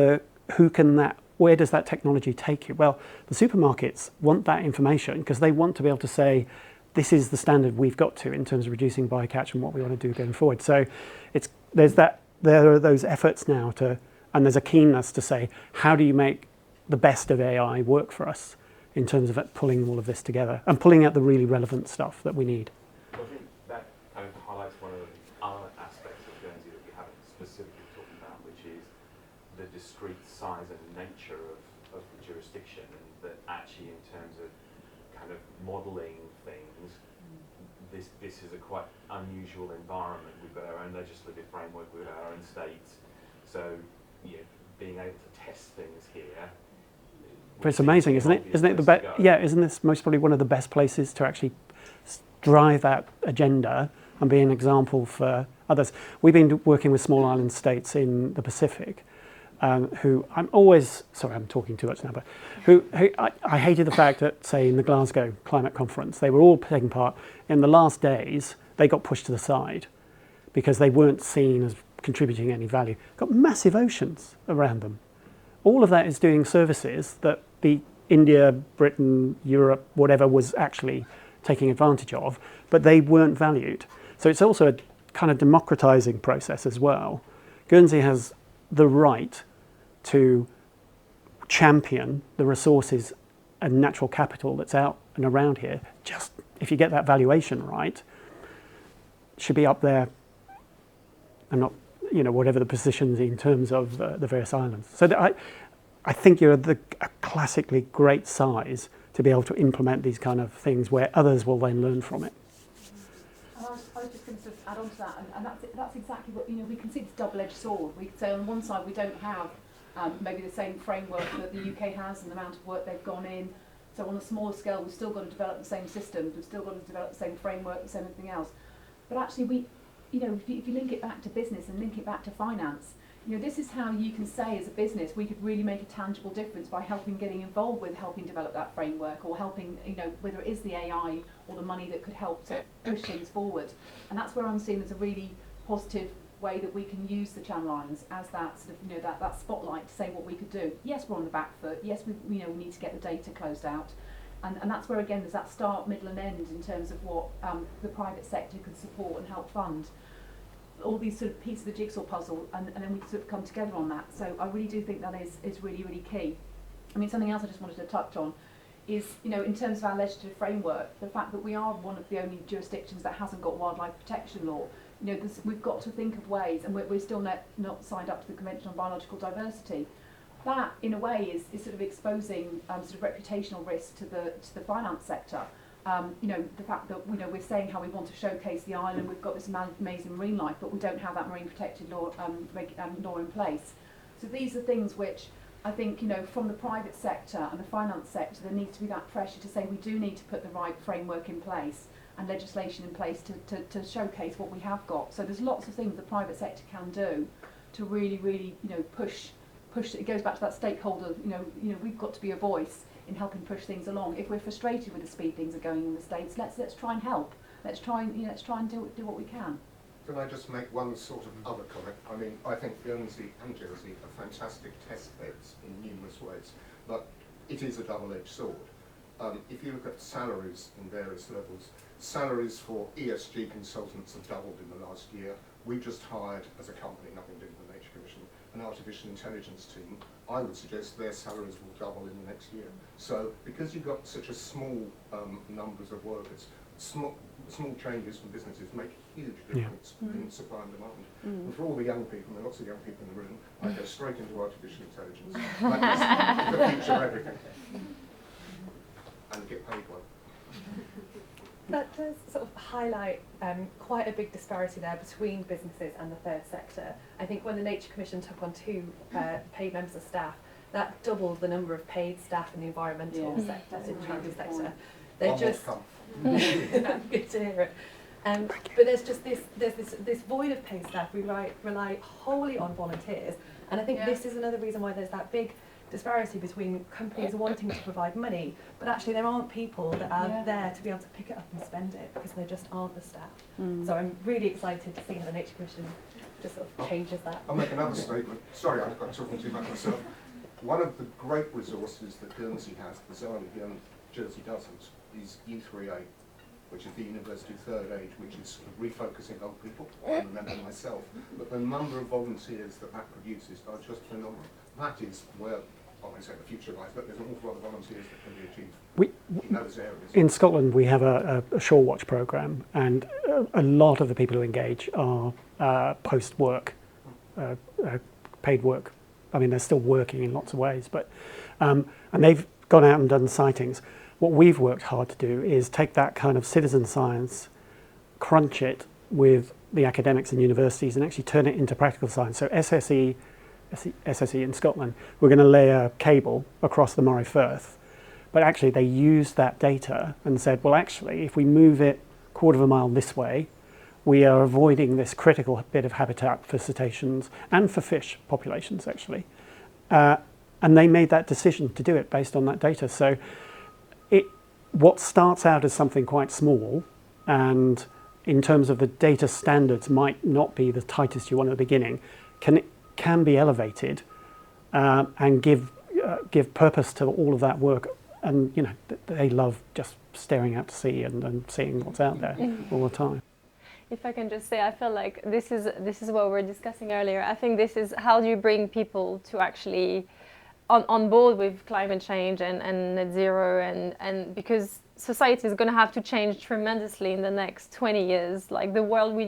where does that technology take you? Well, the supermarkets want that information because they want to be able to say, this is the standard we've got to in terms of reducing bycatch and what we want to do going forward. So there are those efforts now and there's a keenness to say, how do you make the best of AI work for us in terms of pulling all of this together and pulling out the really relevant stuff that we need. Well, I think that kind of highlights one of the other aspects of Guernsey that we haven't specifically talked about, which is the discrete size and nature of the jurisdiction, and that actually in terms of kind of modelling things, this is a quite unusual environment. We've got our own legislative framework, we've got our own states, so being able to test things here. But it's amazing, isn't it? Isn't it the best? Yeah, isn't this most probably one of the best places to actually drive that agenda and be an example for others? We've been working with small island states in the Pacific, who I'm talking too much now, but who I hated the fact that, say, in the Glasgow Climate Conference, they were all taking part. In the last days, they got pushed to the side because they weren't seen as contributing any value. Got massive oceans around them. All of that is doing services that the India, Britain, Europe, whatever was actually taking advantage of, but they weren't valued. So it's also a kind of democratizing process as well. Guernsey has the right to champion the resources and natural capital that's out and around here. Just if you get that valuation right, should be up there and not, whatever the positions in terms of the various islands. So I think you're a classically great size to be able to implement these kind of things where others will then learn from it. I was just going to sort of add on to that, and that's exactly what, we can see this double-edged sword. We could say on one side we don't have maybe the same framework that the UK has and the amount of work they've gone in. So on a smaller scale, we've still got to develop the same systems, we've still got to develop the same framework, the same everything else. But actually if you link it back to business and link it back to finance, this is how you can say as a business we could really make a tangible difference by getting involved with helping develop that framework, or helping, whether it is the AI or the money that could help to push things forward. And that's where I'm seeing as a really positive way that we can use the Channel Islands as that sort of, that spotlight to say what we could do. Yes, we're on the back foot. Yes, we need to get the data closed out. And that's where, again, there's that start, middle and end in terms of what the private sector could support and help fund. All these sort of pieces of the jigsaw puzzle, and then we sort of come together on that. So I really do think that is really, really key. I mean, something else I just wanted to touch on is, in terms of our legislative framework, the fact that we are one of the only jurisdictions that hasn't got wildlife protection law. We've got to think of ways, and we're still not signed up to the Convention on Biological Diversity. That, in a way, is sort of exposing sort of reputational risk to the finance sector. The fact that we're saying how we want to showcase the island, we've got this amazing marine life, but we don't have that marine protected law in place. So these are things which I think, from the private sector and the finance sector, there needs to be that pressure to say we do need to put the right framework in place and legislation in place to showcase what we have got. So there's lots of things the private sector can do to really, really, push. It goes back to that stakeholder. We've got to be a voice in helping push things along. If we're frustrated with the speed things are going in the States, let's try and help. Let's try and do what we can. Can I just make one sort of other comment? I mean, I think Guernsey and Jersey are fantastic test beds in numerous ways, but it is a double-edged sword. If you look at salaries in various levels, salaries for ESG consultants have doubled in the last year. We just hired, as a company, nothing to do with the Nature Commission, an artificial intelligence team. I would suggest their salaries will double in the next year. So because you've got such a small numbers of workers, small changes from businesses make a huge difference in supply and demand. And for all the young people, and there are lots of young people in the room, I go straight into artificial intelligence. That is the future of everything. And get paid well. That does sort of highlight quite a big disparity there between businesses and the third sector. I think when the Nature Commission took on 2 paid members of staff, that doubled the number of paid staff in the environmental sector, in the charity sector. They're just good to hear it. But there's just this void of paid staff. We rely wholly on volunteers, and I think this is another reason why there's that big disparity between companies wanting to provide money, but actually there aren't people that are there to be able to pick it up and spend it because there just aren't the staff. So I'm really excited to see how the Nature Commission just sort of changes that. I'll make another statement. Sorry, I've got talking too much myself. One of the great resources that Guernsey has, bizarrely Jersey doesn't, is U3A, which is the University Third Age, which is sort of refocusing old people. I remember myself. But the number of volunteers that produces are just phenomenal. That is where, I won't say the future lies, but there's an awful lot of volunteers that can be achieved in those areas. In Scotland, we have a shore watch programme, and a lot of the people who engage are post-work, paid work. I mean, they're still working in lots of ways, but and they've gone out and done sightings. What we've worked hard to do is take that kind of citizen science, crunch it with the academics and universities, and actually turn it into practical science. So SSE in Scotland, we're going to lay a cable across the Moray Firth, but actually they used that data and said, well, actually, if we move it a quarter of a mile this way, we are avoiding this critical bit of habitat for cetaceans and for fish populations, actually. And they made that decision to do it based on that data. So what starts out as something quite small, and in terms of the data standards might not be the tightest you want at the beginning, can be elevated and give purpose to all of that work. And you know, they love just staring out to sea and seeing what's out there all the time. If I can just say, I feel like this is what we were discussing earlier. I think this is how do you bring people to actually on board with climate change and net zero, and because society is going to have to change tremendously in the next 20 years. Like the world we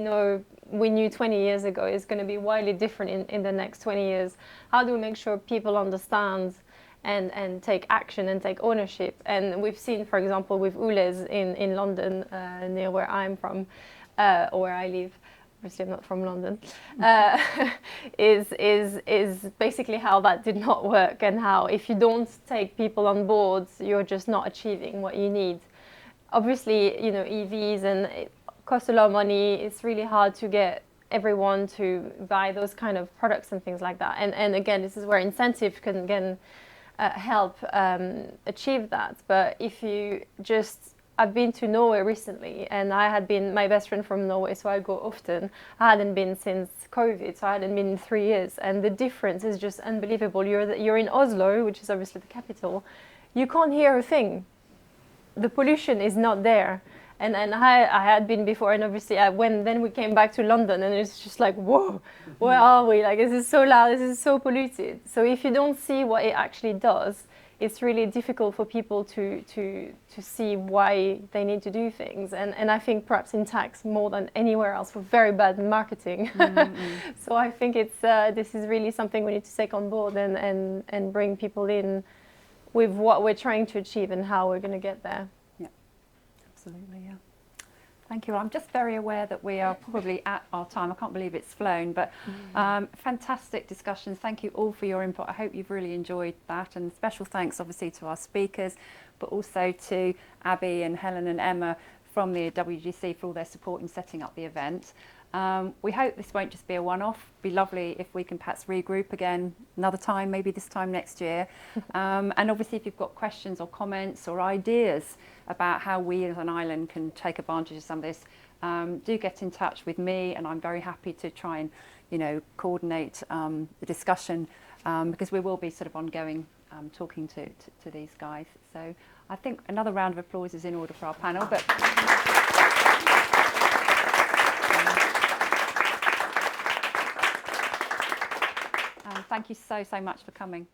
knew 20 years ago is going to be wildly different in the next 20 years. How do we make sure people understand and take action and take ownership? And we've seen, for example, with Ules in London, near where I'm from, or where I live, obviously I'm not from London, is basically how that did not work, and how if you don't take people on board, you're just not achieving what you need. Obviously, you know, EVs, and it costs a lot of money. It's really hard to get everyone to buy those kind of products and things like that. And again, this is where incentive can again help achieve that. But if you just I've been to Norway recently, and I had been, my best friend from Norway, so I go often. I hadn't been since COVID, so I hadn't been in 3 years. And the difference is just unbelievable. You're in Oslo, which is obviously the capital. You can't hear a thing. The pollution is not there. And I had been before, and obviously then we came back to London, and it's just like, whoa, where are we? Like, this is so loud, this is so polluted. So if you don't see what it actually does, it's really difficult for people to see why they need to do things. And I think perhaps in tax more than anywhere else, we're very bad in marketing. So I think this is really something we need to take on board and bring people in with what we're trying to achieve and how we're going to get there. Yeah, absolutely, yeah. Thank you. I'm just very aware that we are probably at our time. I can't believe it's flown, but fantastic discussions. Thank you all for your input. I hope you've really enjoyed that, and special thanks obviously to our speakers, but also to Abby and Helen and Emma from the WGC for all their support in setting up the event. We hope this won't just be a one-off. It'd be lovely if we can perhaps regroup again another time, maybe this time next year. And obviously if you've got questions or comments or ideas about how we as an island can take advantage of some of this, do get in touch with me, and I'm very happy to try and, you know, coordinate the discussion, because we will be sort of ongoing talking to these guys. So I think another round of applause is in order for our panel. But thank you so much for coming.